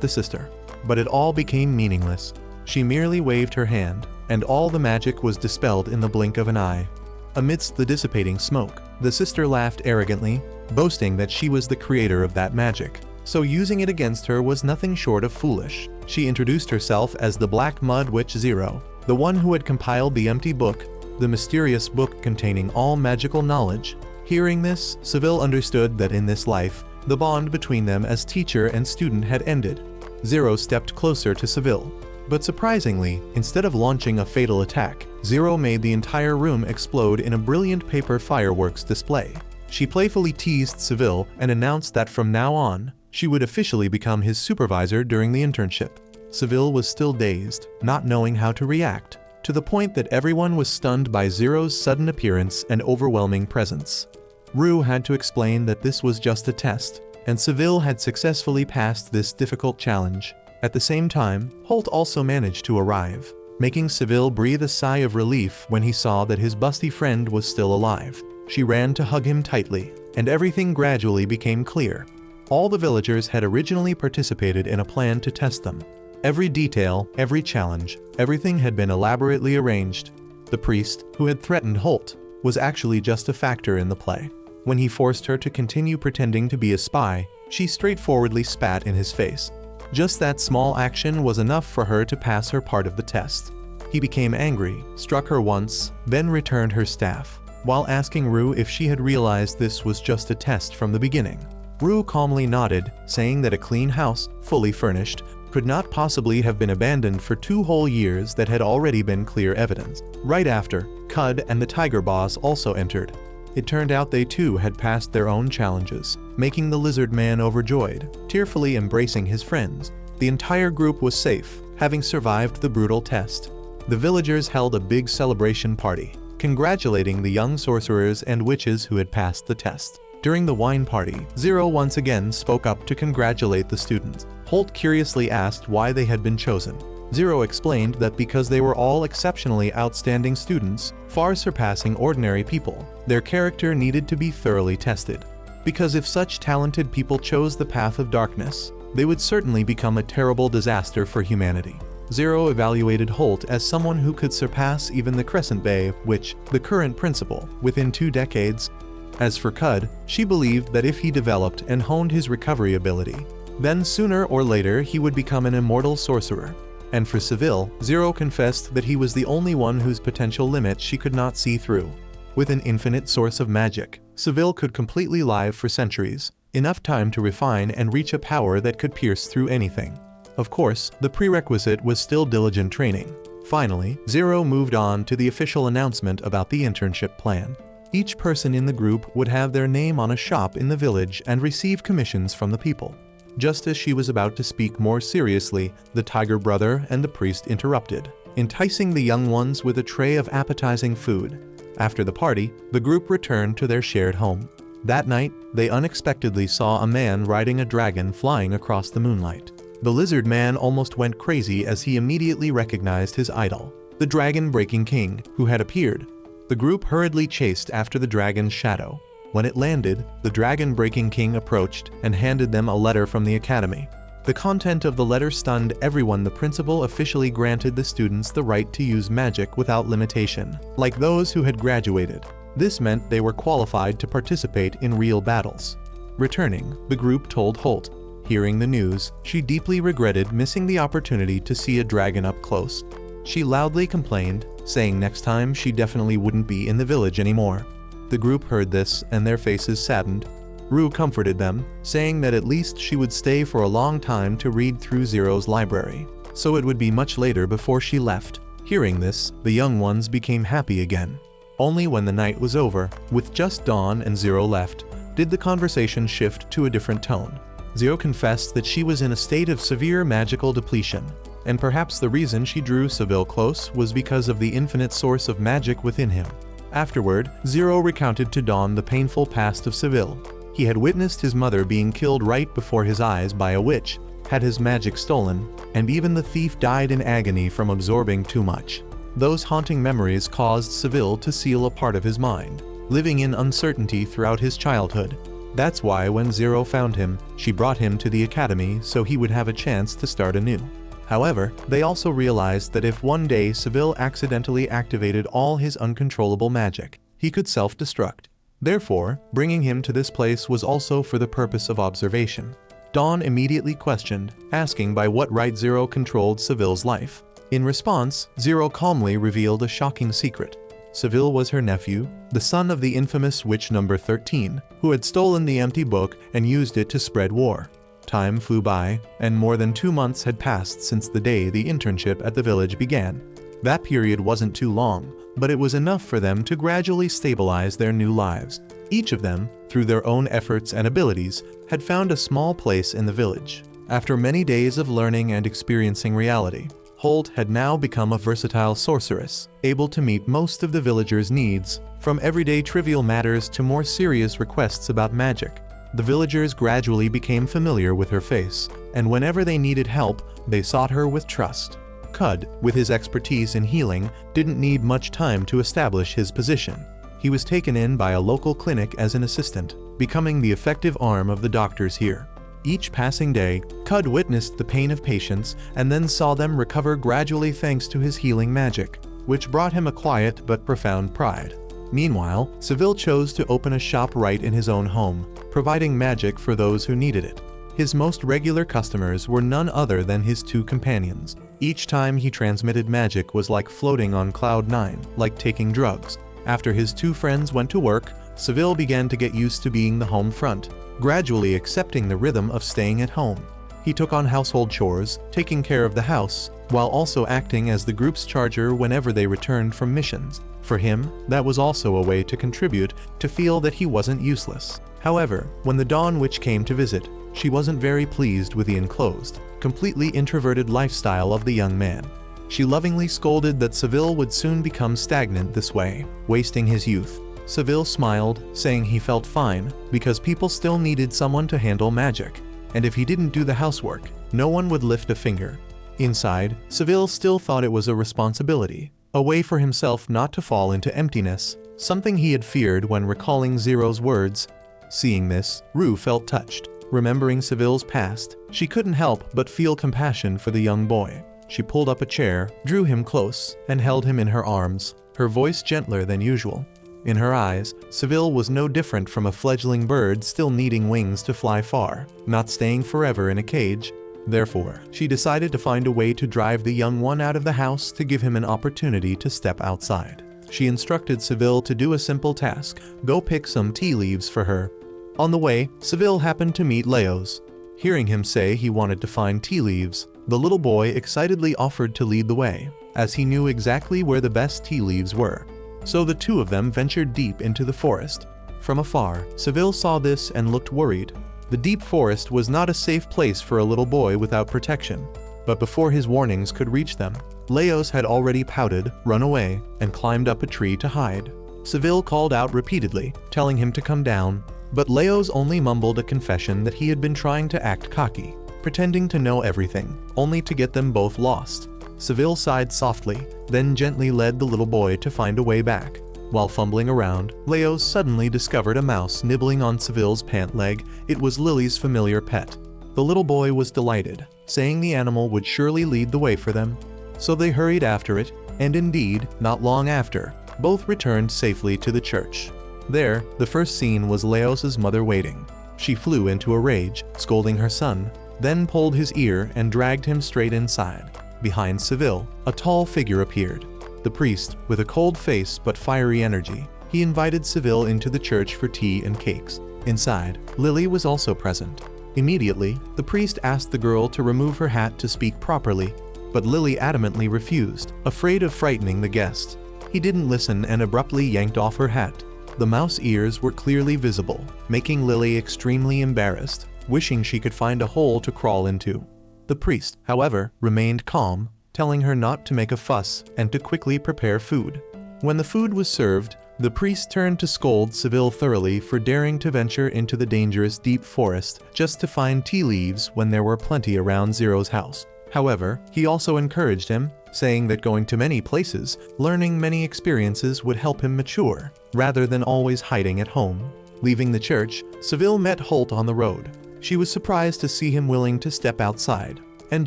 the sister. But it all became meaningless. She merely waved her hand, and all the magic was dispelled in the blink of an eye. Amidst the dissipating smoke, the sister laughed arrogantly, boasting that she was the creator of that magic. So using it against her was nothing short of foolish. She introduced herself as the Black Mud Witch Zero, the one who had compiled the empty book, the mysterious book containing all magical knowledge. Hearing this, Seville understood that in this life, the bond between them as teacher and student had ended. Zero stepped closer to Seville. But surprisingly, instead of launching a fatal attack, Zero made the entire room explode in a brilliant paper fireworks display. She playfully teased Seville and announced that from now on, she would officially become his supervisor during the internship. Seville was still dazed, not knowing how to react, to the point that everyone was stunned by Zero's sudden appearance and overwhelming presence. Rue had to explain that this was just a test, and Seville had successfully passed this difficult challenge. At the same time, Holt also managed to arrive, making Seville breathe a sigh of relief when he saw that his busty friend was still alive. She ran to hug him tightly, and everything gradually became clear. All the villagers had originally participated in a plan to test them. Every detail, every challenge, everything had been elaborately arranged. The priest, who had threatened Holt, was actually just a factor in the play. When he forced her to continue pretending to be a spy, she straightforwardly spat in his face. Just that small action was enough for her to pass her part of the test. He became angry, struck her once, then returned her staff, while asking Rue if she had realized this was just a test from the beginning. Rue calmly nodded, saying that a clean house, fully furnished, could not possibly have been abandoned for 2 whole years. That had already been clear evidence. Right after, Cud and the tiger boss also entered. It turned out they too had passed their own challenges, making the lizard man overjoyed, tearfully embracing his friends. The entire group was safe, having survived the brutal test. The villagers held a big celebration party, congratulating the young sorcerers and witches who had passed the test. During the wine party, Zero once again spoke up to congratulate the students. Holt curiously asked why they had been chosen. Zero explained that because they were all exceptionally outstanding students, far surpassing ordinary people, their character needed to be thoroughly tested. Because if such talented people chose the path of darkness, they would certainly become a terrible disaster for humanity. Zero evaluated Holt as someone who could surpass even the Crescent Bay, which, the current principal, within 2 decades. As for Cud, she believed that if he developed and honed his recovery ability, then sooner or later he would become an immortal sorcerer. And for Seville, Zero confessed that he was the only one whose potential limit she could not see through. With an infinite source of magic, Seville could completely live for centuries, enough time to refine and reach a power that could pierce through anything. Of course, the prerequisite was still diligent training. Finally, Zero moved on to the official announcement about the internship plan. Each person in the group would have their name on a shop in the village and receive commissions from the people. Just as she was about to speak more seriously, the tiger brother and the priest interrupted, enticing the young ones with a tray of appetizing food. After the party, the group returned to their shared home. That night, they unexpectedly saw a man riding a dragon flying across the moonlight. The lizard man almost went crazy as he immediately recognized his idol, the dragon-breaking king, who had appeared. The group hurriedly chased after the dragon's shadow. When it landed, the dragon-breaking king approached and handed them a letter from the academy. The content of the letter stunned everyone. The principal officially granted the students the right to use magic without limitation, like those who had graduated. This meant they were qualified to participate in real battles. Returning, the group told Holt. Hearing the news, she deeply regretted missing the opportunity to see a dragon up close. She loudly complained, saying next time she definitely wouldn't be in the village anymore. The group heard this and their faces saddened. Rue comforted them, saying that at least she would stay for a long time to read through Zero's library, so it would be much later before she left. Hearing this, the young ones became happy again. Only when the night was over, with just Dawn and Zero left, did the conversation shift to a different tone. Zero confessed that she was in a state of severe magical depletion, and perhaps the reason she drew Seville close was because of the infinite source of magic within him. Afterward, Zero recounted to Dawn the painful past of Seville. He had witnessed his mother being killed right before his eyes by a witch, had his magic stolen, and even the thief died in agony from absorbing too much. Those haunting memories caused Seville to seal a part of his mind, living in uncertainty throughout his childhood. That's why when Zero found him, she brought him to the academy so he would have a chance to start anew. However, they also realized that if one day Seville accidentally activated all his uncontrollable magic, he could self-destruct. Therefore, bringing him to this place was also for the purpose of observation. Dawn immediately questioned, asking by what right Zero controlled Seville's life. In response, Zero calmly revealed a shocking secret. Seville was her nephew, the son of the infamous witch number 13, who had stolen the empty book and used it to spread war. Time flew by, and more than 2 months had passed since the day the internship at the village began. That period wasn't too long, but it was enough for them to gradually stabilize their new lives. Each of them, through their own efforts and abilities, had found a small place in the village. After many days of learning and experiencing reality, Holt had now become a versatile sorceress, able to meet most of the villagers' needs, from everyday trivial matters to more serious requests about magic. The villagers gradually became familiar with her face, and whenever they needed help, they sought her with trust. Cud, with his expertise in healing, didn't need much time to establish his position. He was taken in by a local clinic as an assistant, becoming the effective arm of the doctors here. Each passing day, Cud witnessed the pain of patients and then saw them recover gradually thanks to his healing magic, which brought him a quiet but profound pride. Meanwhile, Seville chose to open a shop right in his own home, providing magic for those who needed it. His most regular customers were none other than his 2 companions. Each time he transmitted magic was like floating on cloud 9, like taking drugs. After his 2 friends went to work, Seville began to get used to being the home front, gradually accepting the rhythm of staying at home. He took on household chores, taking care of the house, while also acting as the group's charger whenever they returned from missions. For him, that was also a way to contribute, to feel that he wasn't useless. However, when the Dawn Witch came to visit, she wasn't very pleased with the enclosed, completely introverted lifestyle of the young man. She lovingly scolded that Seville would soon become stagnant this way, wasting his youth. Seville smiled, saying he felt fine, because people still needed someone to handle magic, and if he didn't do the housework, no one would lift a finger. Inside, Seville still thought it was a responsibility, a way for himself not to fall into emptiness, something he had feared when recalling Zero's words. Seeing this, Rue felt touched. Remembering Seville's past, she couldn't help but feel compassion for the young boy. She pulled up a chair, drew him close, and held him in her arms, her voice gentler than usual. In her eyes, Seville was no different from a fledgling bird still needing wings to fly far, not staying forever in a cage. Therefore, she decided to find a way to drive the young one out of the house to give him an opportunity to step outside. She instructed Seville to do a simple task: go pick some tea leaves for her. On the way, Seville happened to meet Leos. Hearing him say he wanted to find tea leaves, the little boy excitedly offered to lead the way, as he knew exactly where the best tea leaves were. So the 2 of them ventured deep into the forest. From afar, Seville saw this and looked worried. The deep forest was not a safe place for a little boy without protection. But before his warnings could reach them, Leos had already pouted, run away, and climbed up a tree to hide. Seville called out repeatedly, telling him to come down, but Leos only mumbled a confession that he had been trying to act cocky, pretending to know everything, only to get them both lost. Seville sighed softly, then gently led the little boy to find a way back. While fumbling around, Leos suddenly discovered a mouse nibbling on Seville's pant leg. It was Lily's familiar pet. The little boy was delighted, saying the animal would surely lead the way for them. So they hurried after it, and indeed, not long after, both returned safely to the church. There, the first scene was Leos's mother waiting. She flew into a rage, scolding her son, then pulled his ear and dragged him straight inside. Behind Seville, a tall figure appeared. The priest, with a cold face but fiery energy, he invited Seville into the church for tea and cakes. Inside, Lily was also present. Immediately, the priest asked the girl to remove her hat to speak properly, but Lily adamantly refused, afraid of frightening the guests. He didn't listen and abruptly yanked off her hat. The mouse ears were clearly visible, making Lily extremely embarrassed, wishing she could find a hole to crawl into. The priest, however, remained calm, telling her not to make a fuss and to quickly prepare food. When the food was served, The priest turned to scold Seville thoroughly for daring to venture into the dangerous deep forest just to find tea leaves when there were plenty around Zero's house. However, he also encouraged him, saying that going to many places, learning many experiences would help him mature, rather than always hiding at home. Leaving the church, Seville met Holt on the road. She was surprised to see him willing to step outside, and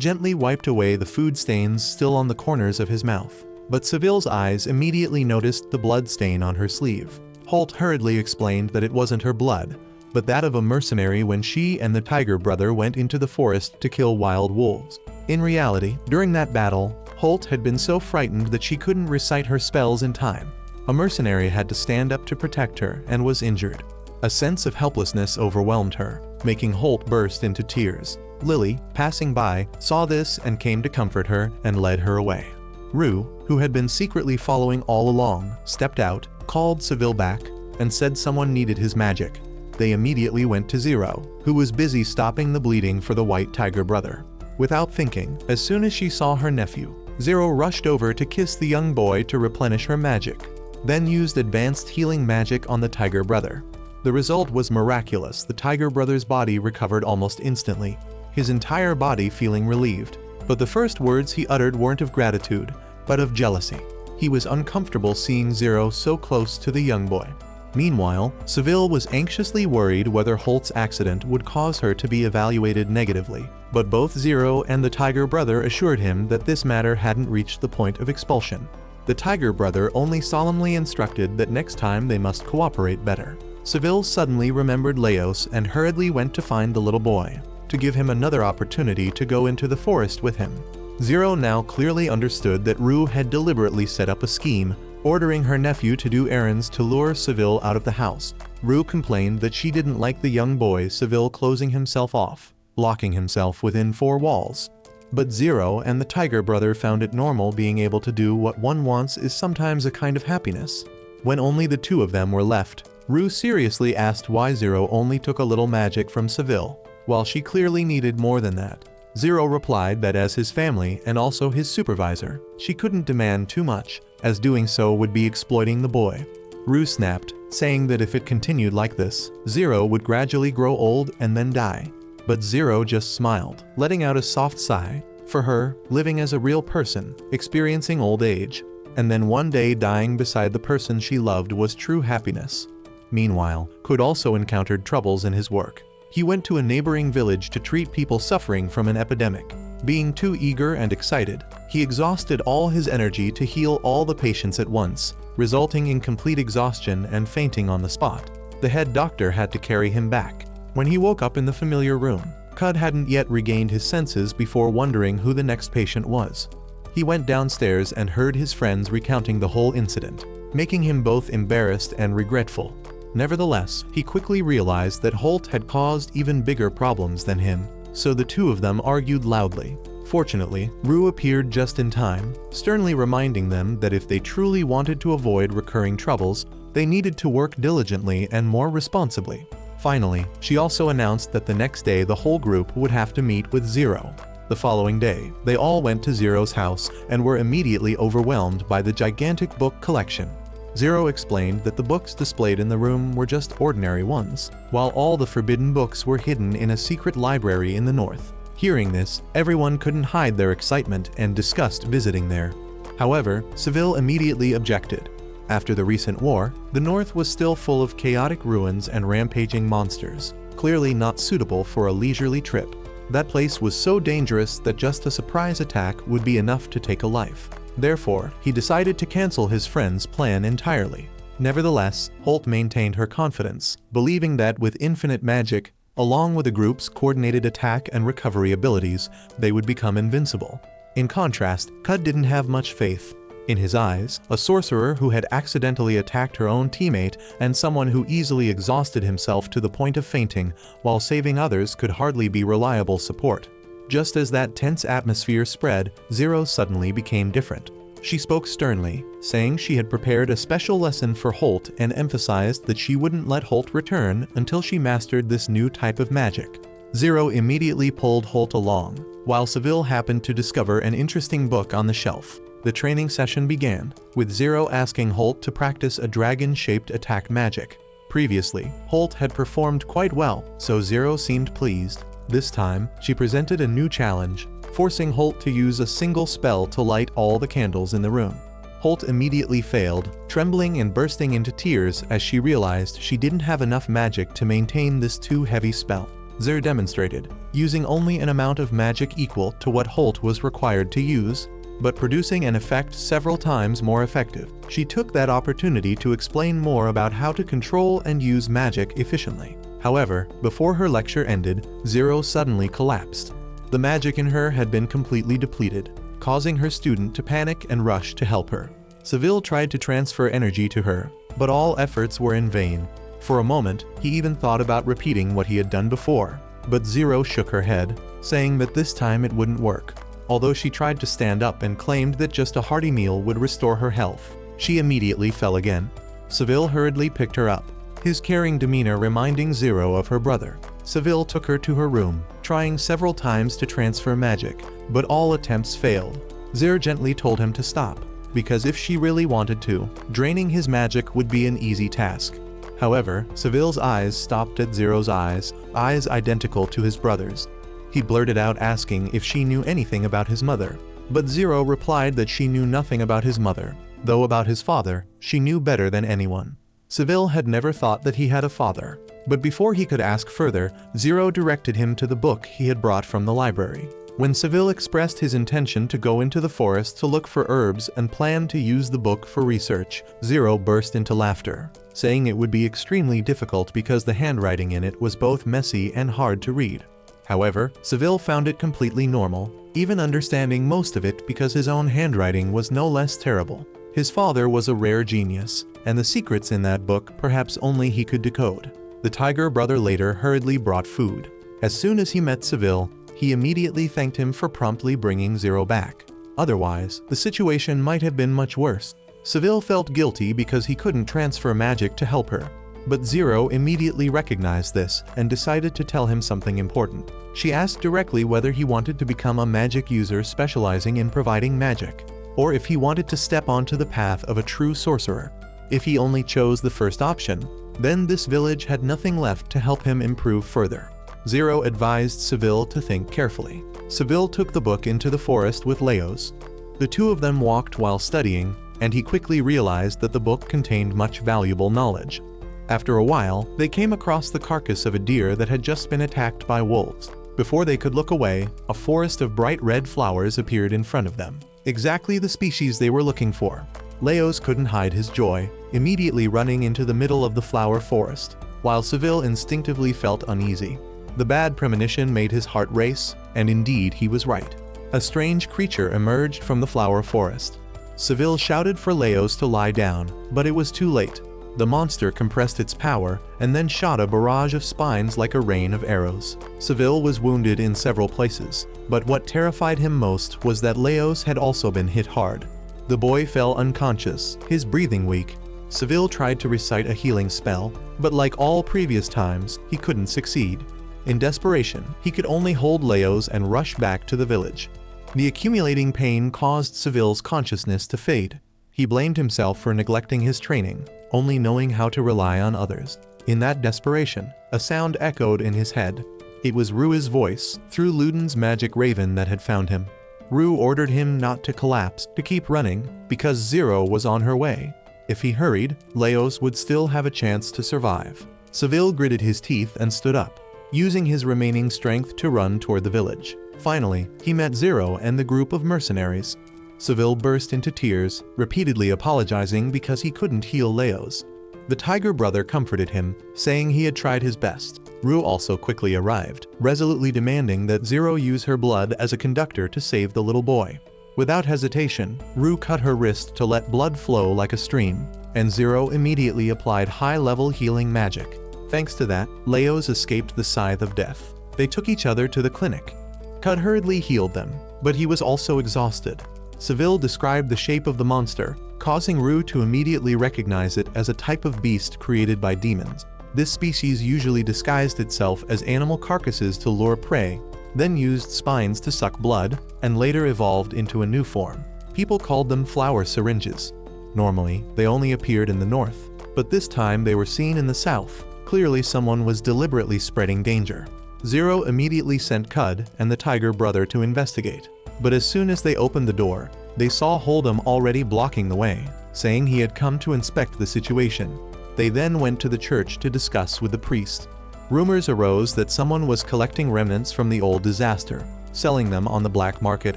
gently wiped away the food stains still on the corners of his mouth. But Seville's eyes immediately noticed the blood stain on her sleeve. Holt hurriedly explained that it wasn't her blood, but that of a mercenary when she and the tiger brother went into the forest to kill wild wolves. In reality, during that battle, Holt had been so frightened that she couldn't recite her spells in time. A mercenary had to stand up to protect her and was injured. A sense of helplessness overwhelmed her, making Holt burst into tears. Lily, passing by, saw this and came to comfort her and led her away. Rue, who had been secretly following all along, stepped out, called Seville back, and said someone needed his magic. They immediately went to Zero, who was busy stopping the bleeding for the white tiger brother. Without thinking, as soon as she saw her nephew, Zero rushed over to kiss the young boy to replenish her magic, then used advanced healing magic on the tiger brother. The result was miraculous. The tiger brother's body recovered almost instantly, his entire body feeling relieved. But the first words he uttered weren't of gratitude, but of jealousy. He was uncomfortable seeing Zero so close to the young boy. Meanwhile, Seville was anxiously worried whether Holt's accident would cause her to be evaluated negatively, but both Zero and the tiger brother assured him that this matter hadn't reached the point of expulsion. The tiger brother only solemnly instructed that next time they must cooperate better. Seville suddenly remembered Leos and hurriedly went to find the little boy, to give him another opportunity to go into the forest with him. Zero now clearly understood that Rue had deliberately set up a scheme, ordering her nephew to do errands to lure Seville out of the house. Rue complained that she didn't like the young boy Seville closing himself off, locking himself within four walls. But Zero and the tiger brother found it normal. Being able to do what one wants is sometimes a kind of happiness. When only the two of them were left, Rue seriously asked why Zero only took a little magic from Seville, while she clearly needed more than that. Zero replied that as his family and also his supervisor, she couldn't demand too much, as doing so would be exploiting the boy. Rue snapped, saying that if it continued like this, Zero would gradually grow old and then die. But Zero just smiled, letting out a soft sigh. For her, living as a real person, experiencing old age, and then one day dying beside the person she loved was true happiness. Meanwhile, Kud also encountered troubles in his work. He went to a neighboring village to treat people suffering from an epidemic. Being too eager and excited, he exhausted all his energy to heal all the patients at once, resulting in complete exhaustion and fainting on the spot. The head doctor had to carry him back. When he woke up in the familiar room, Kud hadn't yet regained his senses before wondering who the next patient was. He went downstairs and heard his friends recounting the whole incident, making him both embarrassed and regretful. Nevertheless, he quickly realized that Holt had caused even bigger problems than him, so the two of them argued loudly. Fortunately, Rue appeared just in time, sternly reminding them that if they truly wanted to avoid recurring troubles, they needed to work diligently and more responsibly. Finally, she also announced that the next day the whole group would have to meet with Zero. The following day, they all went to Zero's house and were immediately overwhelmed by the gigantic book collection. Zero explained that the books displayed in the room were just ordinary ones, while all the forbidden books were hidden in a secret library in the north. Hearing this, everyone couldn't hide their excitement and discussed visiting there. However, Seville immediately objected. After the recent war, the north was still full of chaotic ruins and rampaging monsters, clearly not suitable for a leisurely trip. That place was so dangerous that just a surprise attack would be enough to take a life. Therefore, he decided to cancel his friend's plan entirely. Nevertheless, Holt maintained her confidence, believing that with infinite magic, along with the group's coordinated attack and recovery abilities, they would become invincible. In contrast, Kud didn't have much faith. In his eyes, a sorcerer who had accidentally attacked her own teammate and someone who easily exhausted himself to the point of fainting while saving others could hardly be reliable support. Just as that tense atmosphere spread, Zero suddenly became different. She spoke sternly, saying she had prepared a special lesson for Holt and emphasized that she wouldn't let Holt return until she mastered this new type of magic. Zero immediately pulled Holt along, while Seville happened to discover an interesting book on the shelf. The training session began, with Zero asking Holt to practice a dragon-shaped attack magic. Previously, Holt had performed quite well, so Zero seemed pleased. This time, she presented a new challenge, forcing Holt to use a single spell to light all the candles in the room. Holt immediately failed, trembling and bursting into tears as she realized she didn't have enough magic to maintain this too heavy spell. Zero demonstrated, using only an amount of magic equal to what Holt was required to use, but producing an effect several times more effective. She took that opportunity to explain more about how to control and use magic efficiently. However, before her lecture ended, Zero suddenly collapsed. The magic in her had been completely depleted, causing her student to panic and rush to help her. Seville tried to transfer energy to her, but all efforts were in vain. For a moment, he even thought about repeating what he had done before, but Zero shook her head, saying that this time it wouldn't work. Although she tried to stand up and claimed that just a hearty meal would restore her health, she immediately fell again. Seville hurriedly picked her up, his caring demeanor reminding Zero of her brother. Seville took her to her room, trying several times to transfer magic, but all attempts failed. Zero gently told him to stop, because if she really wanted to, draining his magic would be an easy task. However, Seville's eyes stopped at Zero's eyes identical to his brother's. He blurted out asking if she knew anything about his mother, but Zero replied that she knew nothing about his mother, though about his father, she knew better than anyone. Seville had never thought that he had a father, but before he could ask further, Zero directed him to the book he had brought from the library. When Seville expressed his intention to go into the forest to look for herbs and planned to use the book for research, Zero burst into laughter, saying it would be extremely difficult because the handwriting in it was both messy and hard to read. However, Seville found it completely normal, even understanding most of it because his own handwriting was no less terrible. His father was a rare genius, and the secrets in that book perhaps only he could decode. The tiger brother later hurriedly brought food. As soon as he met Seville, he immediately thanked him for promptly bringing Zero back. Otherwise, the situation might have been much worse. Seville felt guilty because he couldn't transfer magic to help her. But Zero immediately recognized this and decided to tell him something important. She asked directly whether he wanted to become a magic user specializing in providing magic, or if he wanted to step onto the path of a true sorcerer. If he only chose the first option, then this village had nothing left to help him improve further. Zero advised Seville to think carefully. Seville took the book into the forest with Leos. The two of them walked while studying, and he quickly realized that the book contained much valuable knowledge. After a while, they came across the carcass of a deer that had just been attacked by wolves. Before they could look away, a forest of bright red flowers appeared in front of them. Exactly the species they were looking for. Leos couldn't hide his joy, immediately running into the middle of the flower forest, while Seville instinctively felt uneasy. The bad premonition made his heart race, and indeed he was right. A strange creature emerged from the flower forest. Seville shouted for Leos to lie down, but it was too late. The monster compressed its power and then shot a barrage of spines like a rain of arrows. Seville was wounded in several places, but what terrified him most was that Leos had also been hit hard. The boy fell unconscious, his breathing weak. Seville tried to recite a healing spell, but like all previous times, he couldn't succeed. In desperation, he could only hold Leos and rush back to the village. The accumulating pain caused Seville's consciousness to fade. He blamed himself for neglecting his training, only knowing how to rely on others. In that desperation, a sound echoed in his head. It was Rua's voice, through Luden's magic raven that had found him. Ru ordered him not to collapse, to keep running, because Zero was on her way. If he hurried, Leos would still have a chance to survive. Seville gritted his teeth and stood up, using his remaining strength to run toward the village. Finally, he met Zero and the group of mercenaries. Seville burst into tears, repeatedly apologizing because he couldn't heal Leos. The tiger brother comforted him, saying he had tried his best. Ru also quickly arrived, resolutely demanding that Zero use her blood as a conductor to save the little boy. Without hesitation, Ru cut her wrist to let blood flow like a stream, and Zero immediately applied high-level healing magic. Thanks to that, Leos escaped the scythe of death. They took each other to the clinic. Cut hurriedly healed them, but he was also exhausted. Seville described the shape of the monster, causing Ru to immediately recognize it as a type of beast created by demons. This species usually disguised itself as animal carcasses to lure prey, then used spines to suck blood, and later evolved into a new form. People called them flower syringes. Normally, they only appeared in the north, but this time they were seen in the south. Clearly someone was deliberately spreading danger. Zero immediately sent Cud and the tiger brother to investigate. But as soon as they opened the door, they saw Hold'em already blocking the way, saying he had come to inspect the situation. They then went to the church to discuss with the priest. Rumors arose that someone was collecting remnants from the old disaster, selling them on the black market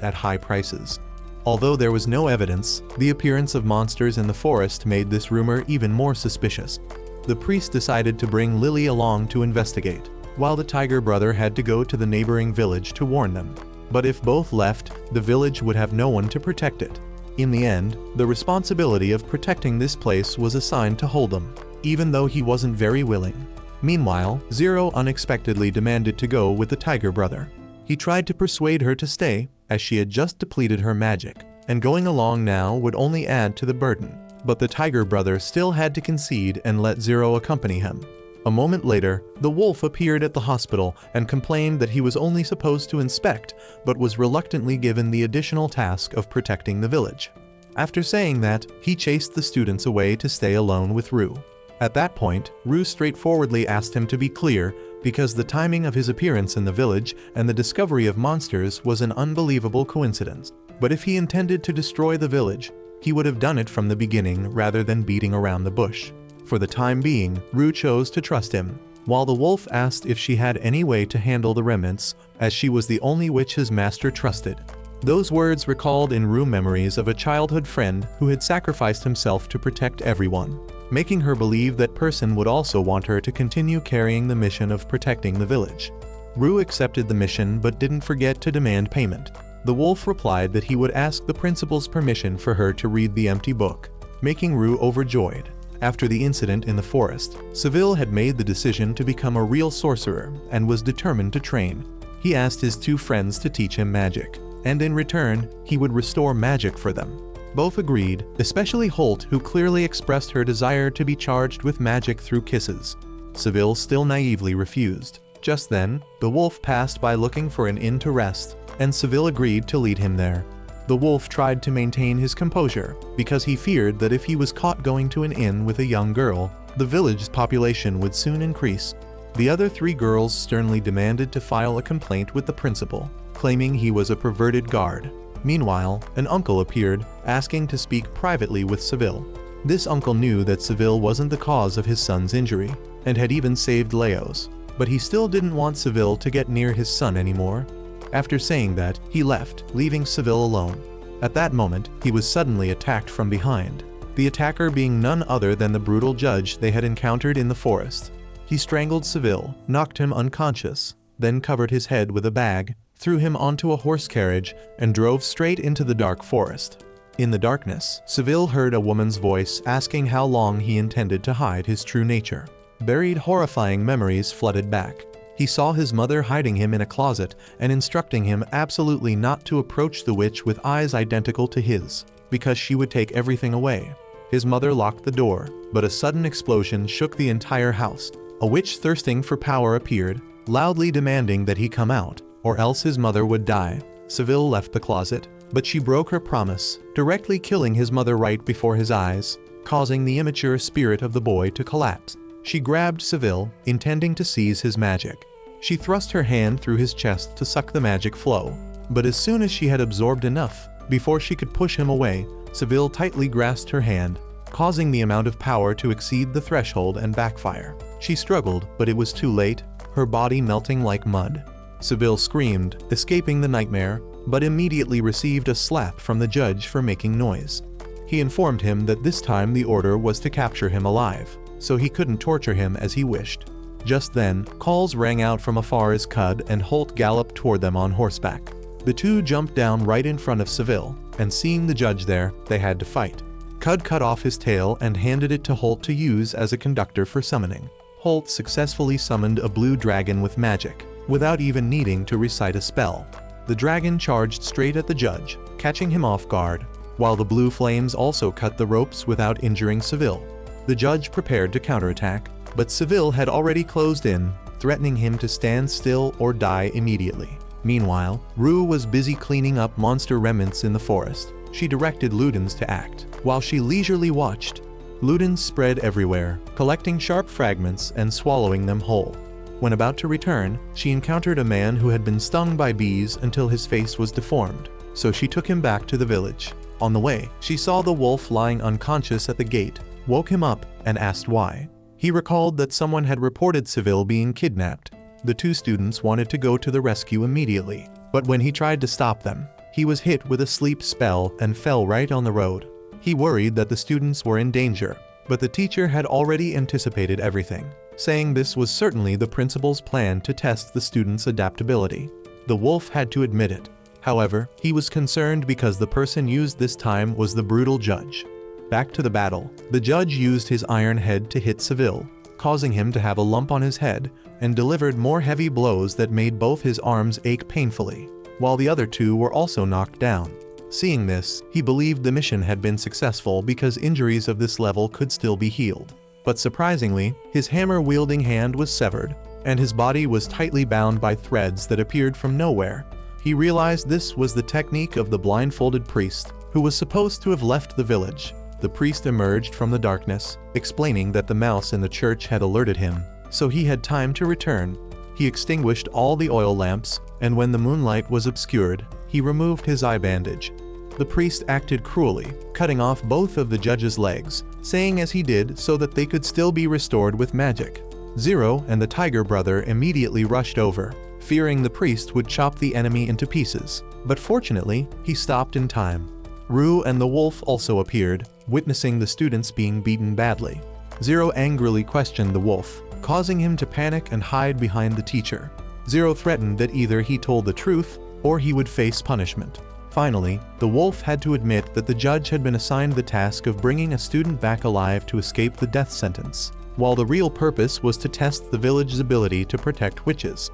at high prices. Although there was no evidence, the appearance of monsters in the forest made this rumor even more suspicious. The priest decided to bring Lily along to investigate, while the tiger brother had to go to the neighboring village to warn them. But if both left, the village would have no one to protect it. In the end, the responsibility of protecting this place was assigned to Hold'em, even though he wasn't very willing. Meanwhile, Zero unexpectedly demanded to go with the tiger brother. He tried to persuade her to stay, as she had just depleted her magic, and going along now would only add to the burden. But the tiger brother still had to concede and let Zero accompany him. A moment later, the wolf appeared at the hospital and complained that he was only supposed to inspect, but was reluctantly given the additional task of protecting the village. After saying that, he chased the students away to stay alone with Rue. At that point, Rue straightforwardly asked him to be clear, because the timing of his appearance in the village and the discovery of monsters was an unbelievable coincidence. But if he intended to destroy the village, he would have done it from the beginning rather than beating around the bush. For the time being, Rue chose to trust him, while the wolf asked if she had any way to handle the remnants, as she was the only witch his master trusted. Those words recalled in Rue memories of a childhood friend who had sacrificed himself to protect everyone, making her believe that person would also want her to continue carrying the mission of protecting the village. Rue accepted the mission but didn't forget to demand payment. The wolf replied that he would ask the principal's permission for her to read the empty book, making Rue overjoyed. After the incident in the forest, Seville had made the decision to become a real sorcerer and was determined to train. He asked his two friends to teach him magic, and in return, he would restore magic for them. Both agreed, especially Holt, who clearly expressed her desire to be charged with magic through kisses. Seville still naively refused. Just then, the wolf passed by looking for an inn to rest, and Seville agreed to lead him there. The wolf tried to maintain his composure, because he feared that if he was caught going to an inn with a young girl, the village's population would soon increase. The other three girls sternly demanded to file a complaint with the principal, claiming he was a perverted guard. Meanwhile, an uncle appeared, asking to speak privately with Seville. This uncle knew that Seville wasn't the cause of his son's injury, and had even saved Leo's, but he still didn't want Seville to get near his son anymore. After saying that, he left, leaving Seville alone. At that moment, he was suddenly attacked from behind, the attacker being none other than the brutal judge they had encountered in the forest. He strangled Seville, knocked him unconscious, then covered his head with a bag, threw him onto a horse carriage, and drove straight into the dark forest. In the darkness, Seville heard a woman's voice asking how long he intended to hide his true nature. Buried horrifying memories flooded back. He saw his mother hiding him in a closet and instructing him absolutely not to approach the witch with eyes identical to his, because she would take everything away. His mother locked the door, but a sudden explosion shook the entire house. A witch thirsting for power appeared, loudly demanding that he come out, or else his mother would die. Seville left the closet, but she broke her promise, directly killing his mother right before his eyes, causing the immature spirit of the boy to collapse. She grabbed Seville, intending to seize his magic. She thrust her hand through his chest to suck the magic flow, but as soon as she had absorbed enough, before she could push him away, Seville tightly grasped her hand, causing the amount of power to exceed the threshold and backfire. She struggled, but it was too late, her body melting like mud. Seville screamed, escaping the nightmare, but immediately received a slap from the judge for making noise. He informed him that this time the order was to capture him alive, so he couldn't torture him as he wished. Just then, calls rang out from afar as Cud and Holt galloped toward them on horseback. The two jumped down right in front of Seville, and seeing the judge there, they had to fight. Cud cut off his tail and handed it to Holt to use as a conductor for summoning. Holt successfully summoned a blue dragon with magic, without even needing to recite a spell. The dragon charged straight at the judge, catching him off guard, while the blue flames also cut the ropes without injuring Seville. The judge prepared to counterattack, but Seville had already closed in, threatening him to stand still or die immediately. Meanwhile, Rue was busy cleaning up monster remnants in the forest. she directed Ludens to act, while she leisurely watched. Ludens spread everywhere, collecting sharp fragments and swallowing them whole. When about to return, she encountered a man who had been stung by bees until his face was deformed, so she took him back to the village. On the way, she saw the wolf lying unconscious at the gate, woke him up, and asked why. He recalled that someone had reported Seville being kidnapped. The two students wanted to go to the rescue immediately, but when he tried to stop them, he was hit with a sleep spell and fell right on the road. He worried that the students were in danger, but the teacher had already anticipated everything, saying this was certainly the principal's plan to test the students' adaptability. The wolf had to admit it. However, he was concerned because the person used this time was the brutal judge. Back to the battle, the judge used his iron head to hit Seville, causing him to have a lump on his head, and delivered more heavy blows that made both his arms ache painfully, while the other two were also knocked down. Seeing this, he believed the mission had been successful because injuries of this level could still be healed. But surprisingly, his hammer-wielding hand was severed, and his body was tightly bound by threads that appeared from nowhere. He realized this was the technique of the blindfolded priest, who was supposed to have left the village. The priest emerged from the darkness, explaining that the mouse in the church had alerted him, so he had time to return. He extinguished all the oil lamps, and when the moonlight was obscured, he removed his eye bandage. The priest acted cruelly, cutting off both of the judge's legs, saying as he did so that they could still be restored with magic. Zero and the tiger brother immediately rushed over, fearing the priest would chop the enemy into pieces, but fortunately, he stopped in time. Rue and the wolf also appeared, witnessing the students being beaten badly. Zero angrily questioned the wolf, causing him to panic and hide behind the teacher. Zero threatened that either he told the truth or he would face punishment. Finally, the wolf had to admit that the judge had been assigned the task of bringing a student back alive to escape the death sentence, while the real purpose was to test the village's ability to protect witches.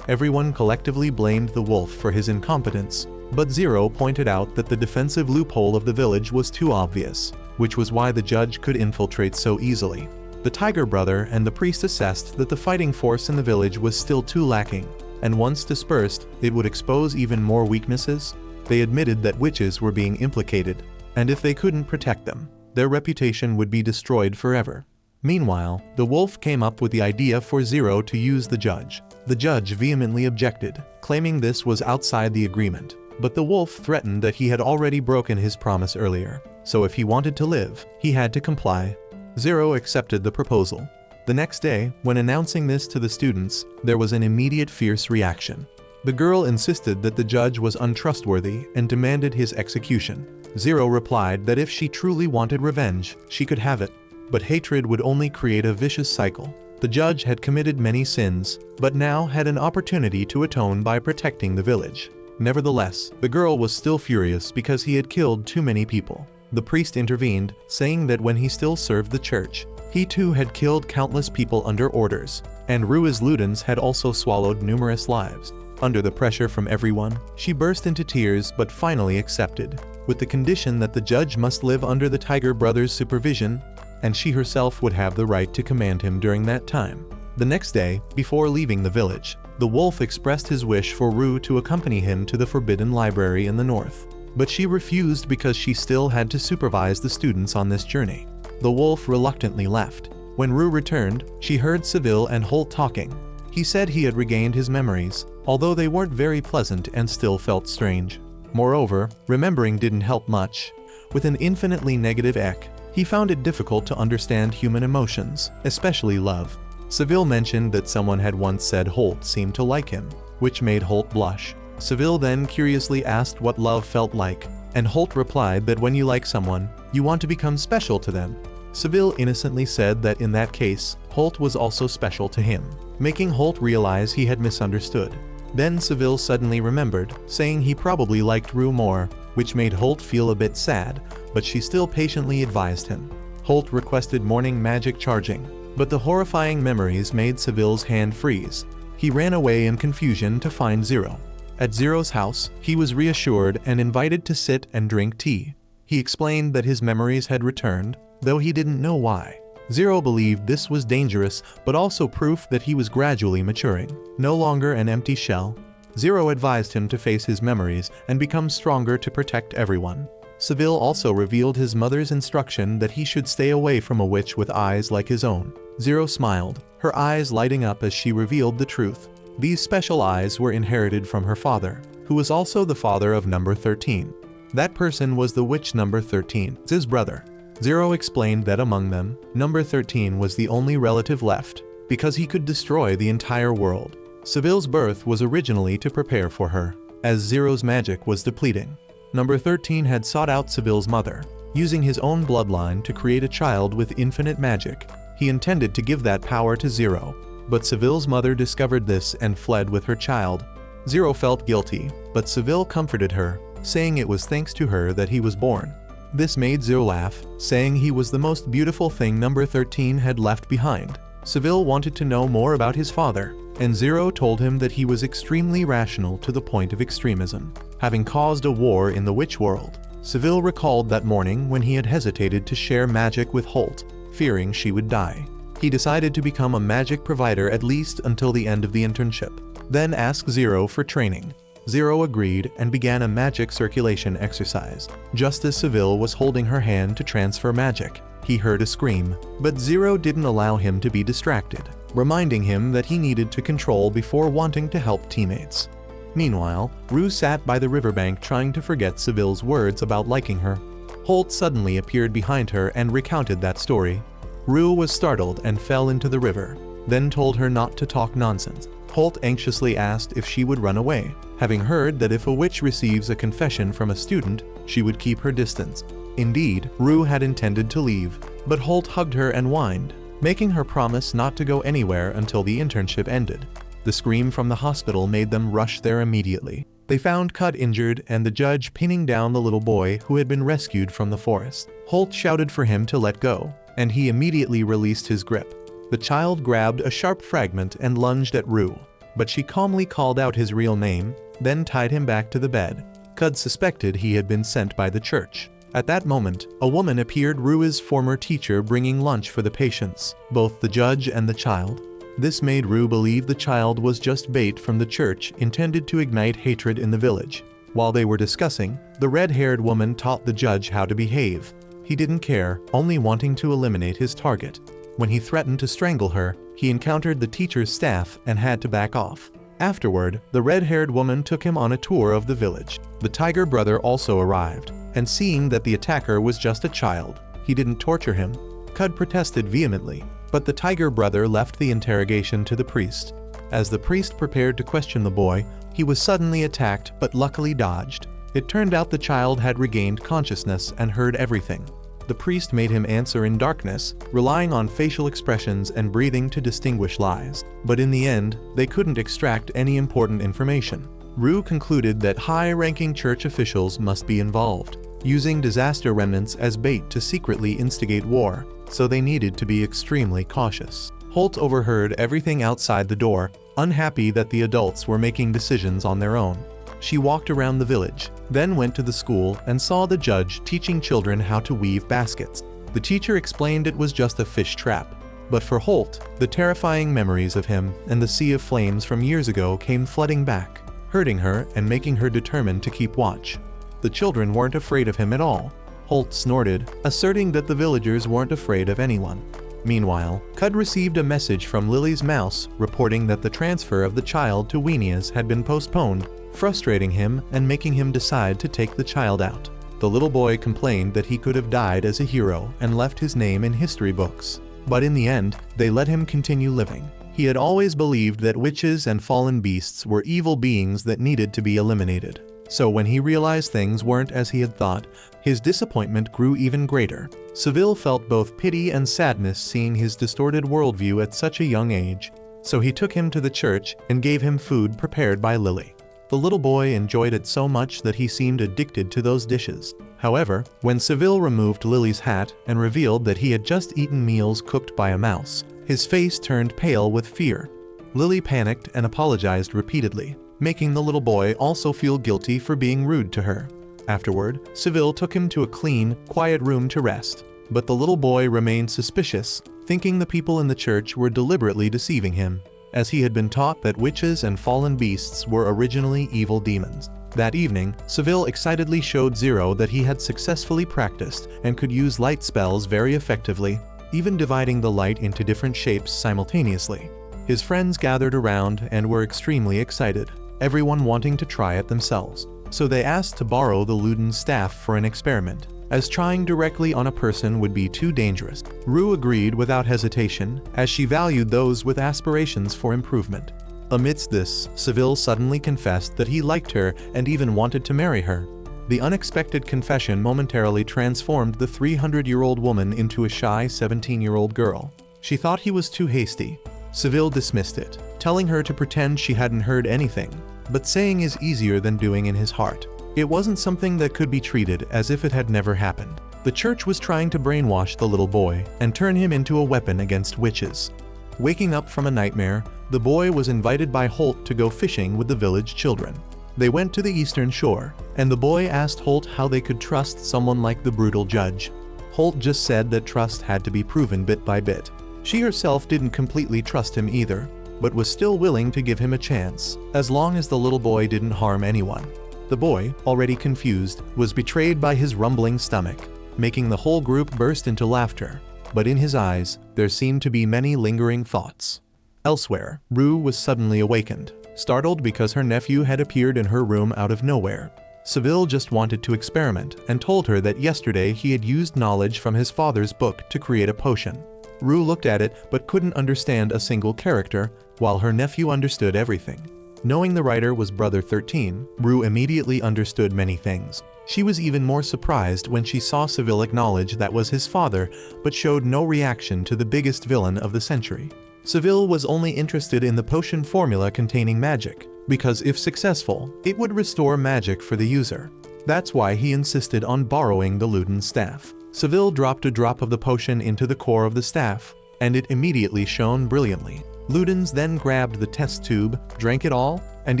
Everyone collectively blamed the wolf for his incompetence, but Zero pointed out that the defensive loophole of the village was too obvious, which was why the judge could infiltrate so easily. The tiger brother and the priest assessed that the fighting force in the village was still too lacking, and once dispersed, it would expose even more weaknesses. They admitted that witches were being implicated, and if they couldn't protect them, their reputation would be destroyed forever. Meanwhile, the wolf came up with the idea for Zero to use the judge. The judge vehemently objected, claiming this was outside the agreement, but the wolf threatened that he had already broken his promise earlier, so if he wanted to live, he had to comply. Zero accepted the proposal. The next day, when announcing this to the students, there was an immediate fierce reaction. The girl insisted that the judge was untrustworthy and demanded his execution. Zero replied that if she truly wanted revenge, she could have it, but hatred would only create a vicious cycle. The judge had committed many sins, but now had an opportunity to atone by protecting the village. Nevertheless, the girl was still furious because he had killed too many people. The priest intervened, saying that when he still served the church, he too had killed countless people under orders, and Ruiz Ludens had also swallowed numerous lives. Under the pressure from everyone, she burst into tears but finally accepted, with the condition that the judge must live under the Tiger brothers' supervision, and she herself would have the right to command him during that time. The next day, before leaving the village, the wolf expressed his wish for Rue to accompany him to the Forbidden Library in the north, but she refused because she still had to supervise the students on this journey. The wolf reluctantly left. When Rue returned, she heard Seville and Holt talking. He said he had regained his memories, although they weren't very pleasant and still felt strange. Moreover, remembering didn't help much. With an infinitely negative Ek, he found it difficult to understand human emotions, especially love. Seville mentioned that someone had once said Holt seemed to like him, which made Holt blush. Seville then curiously asked what love felt like, and Holt replied that when you like someone, you want to become special to them. Seville innocently said that in that case, Holt was also special to him, making Holt realize he had misunderstood. Then Seville suddenly remembered, saying he probably liked Rue more, which made Holt feel a bit sad, but she still patiently advised him. Holt requested morning magic charging, but the horrifying memories made Seville's hand freeze. He ran away in confusion to find Zero. At Zero's house, he was reassured and invited to sit and drink tea. He explained that his memories had returned, though he didn't know why. Zero believed this was dangerous, but also proof that he was gradually maturing, no longer an empty shell. Zero advised him to face his memories and become stronger to protect everyone. Seville also revealed his mother's instruction that he should stay away from a witch with eyes like his own. Zero smiled, her eyes lighting up as she revealed the truth. These special eyes were inherited from her father, who was also the father of number 13. That person was the witch number 13, his brother. Zero explained that among them, number 13 was the only relative left, because he could destroy the entire world. Seville's birth was originally to prepare for her, as Zero's magic was depleting. Number 13 had sought out Seville's mother, using his own bloodline to create a child with infinite magic. He intended to give that power to Zero, but Seville's mother discovered this and fled with her child. Zero felt guilty, but Seville comforted her, saying it was thanks to her that he was born. This made Zero laugh, saying he was the most beautiful thing number 13 had left behind. Seville wanted to know more about his father, and Zero told him that he was extremely rational to the point of extremism, having caused a war in the witch world. Seville recalled that morning when he had hesitated to share magic with Holt, fearing she would die. He decided to become a magic provider at least until the end of the internship, then asked Zero for training. Zero agreed and began a magic circulation exercise. Just as Seville was holding her hand to transfer magic, he heard a scream, but Zero didn't allow him to be distracted, reminding him that he needed to control before wanting to help teammates. Meanwhile, Rue sat by the riverbank trying to forget Seville's words about liking her. Holt suddenly appeared behind her and recounted that story. Rue was startled and fell into the river, then told her not to talk nonsense. Holt anxiously asked if she would run away, having heard that if a witch receives a confession from a student, she would keep her distance. Indeed, Rue had intended to leave, but Holt hugged her and whined, making her promise not to go anywhere until the internship ended. The scream from the hospital made them rush there immediately. They found Cud injured and the judge pinning down the little boy who had been rescued from the forest. Holt shouted for him to let go, and he immediately released his grip. The child grabbed a sharp fragment and lunged at Rue, but she calmly called out his real name, then tied him back to the bed. Cud suspected he had been sent by the church. At that moment, a woman appeared, Rue's former teacher, bringing lunch for the patients, both the judge and the child. This made Rue believe the child was just bait from the church intended to ignite hatred in the village. While they were discussing, the red-haired woman taught the judge how to behave. He didn't care, only wanting to eliminate his target. When he threatened to strangle her, he encountered the teacher's staff and had to back off. Afterward, the red-haired woman took him on a tour of the village. The tiger brother also arrived, and seeing that the attacker was just a child, he didn't torture him. Cud protested vehemently, but the tiger brother left the interrogation to the priest. As the priest prepared to question the boy, he was suddenly attacked but luckily dodged. It turned out the child had regained consciousness and heard everything. The priest made him answer in darkness, relying on facial expressions and breathing to distinguish lies. But in the end, they couldn't extract any important information. Rue concluded that high-ranking church officials must be involved, using disaster remnants as bait to secretly instigate war, so they needed to be extremely cautious. Holt overheard everything outside the door, unhappy that the adults were making decisions on their own. She walked around the village, then went to the school and saw the judge teaching children how to weave baskets. The teacher explained it was just a fish trap. But for Holt, the terrifying memories of him and the sea of flames from years ago came flooding back, hurting her and making her determined to keep watch. The children weren't afraid of him at all. Holt snorted, asserting that the villagers weren't afraid of anyone. Meanwhile, Cud received a message from Lily's mouse reporting that the transfer of the child to Weenia's had been postponed, frustrating him and making him decide to take the child out. The little boy complained that he could have died as a hero and left his name in history books. But in the end, they let him continue living. He had always believed that witches and fallen beasts were evil beings that needed to be eliminated. So when he realized things weren't as he had thought, his disappointment grew even greater. Seville felt both pity and sadness seeing his distorted worldview at such a young age. So he took him to the church and gave him food prepared by Lily. The little boy enjoyed it so much that he seemed addicted to those dishes. However, when Seville removed Lily's hat and revealed that he had just eaten meals cooked by a mouse, his face turned pale with fear. Lily panicked and apologized repeatedly, making the little boy also feel guilty for being rude to her. Afterward, Seville took him to a clean, quiet room to rest. But the little boy remained suspicious, thinking the people in the church were deliberately deceiving him, as he had been taught that witches and fallen beasts were originally evil demons. That evening, Seville excitedly showed Zero that he had successfully practiced and could use light spells very effectively, even dividing the light into different shapes simultaneously. His friends gathered around and were extremely excited, everyone wanting to try it themselves. So they asked to borrow the Luden's staff for an experiment, as trying directly on a person would be too dangerous. Rue agreed without hesitation, as she valued those with aspirations for improvement. Amidst this, Seville suddenly confessed that he liked her and even wanted to marry her. The unexpected confession momentarily transformed the 300-year-old woman into a shy 17-year-old girl. She thought he was too hasty. Seville dismissed it, telling her to pretend she hadn't heard anything, but saying is easier than doing in his heart. It wasn't something that could be treated as if it had never happened. The church was trying to brainwash the little boy and turn him into a weapon against witches. Waking up from a nightmare, the boy was invited by Holt to go fishing with the village children. They went to the eastern shore, and the boy asked Holt how they could trust someone like the brutal judge. Holt just said that trust had to be proven bit by bit. She herself didn't completely trust him either, but was still willing to give him a chance, as long as the little boy didn't harm anyone. The boy, already confused, was betrayed by his rumbling stomach, making the whole group burst into laughter. But in his eyes, there seemed to be many lingering thoughts. Elsewhere, Rue was suddenly awakened, startled because her nephew had appeared in her room out of nowhere. Seville just wanted to experiment and told her that yesterday he had used knowledge from his father's book to create a potion. Rue looked at it but couldn't understand a single character, while her nephew understood everything. Knowing the writer was Brother 13, Rue immediately understood many things. She was even more surprised when she saw Seville acknowledge that was his father, but showed no reaction to the biggest villain of the century. Seville was only interested in the potion formula containing magic, because if successful, it would restore magic for the user. That's why he insisted on borrowing the Luden's staff. Seville dropped a drop of the potion into the core of the staff, and it immediately shone brilliantly. Ludens then grabbed the test tube, drank it all, and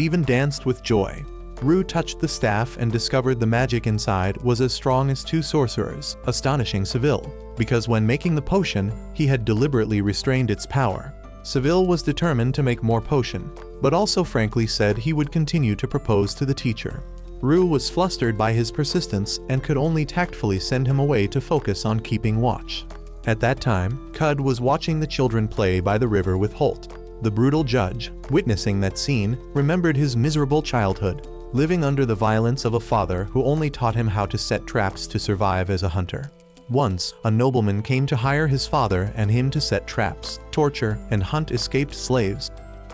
even danced with joy. Rue touched the staff and discovered the magic inside was as strong as 2 sorcerers, astonishing Seville, because when making the potion, he had deliberately restrained its power. Seville was determined to make more potion, but also frankly said he would continue to propose to the teacher. Rue was flustered by his persistence and could only tactfully send him away to focus on keeping watch. At that time, Cud was watching the children play by the river with Holt. The brutal judge, witnessing that scene, remembered his miserable childhood, living under the violence of a father who only taught him how to set traps to survive as a hunter. Once, a nobleman came to hire his father and him to set traps, torture, and hunt escaped slaves.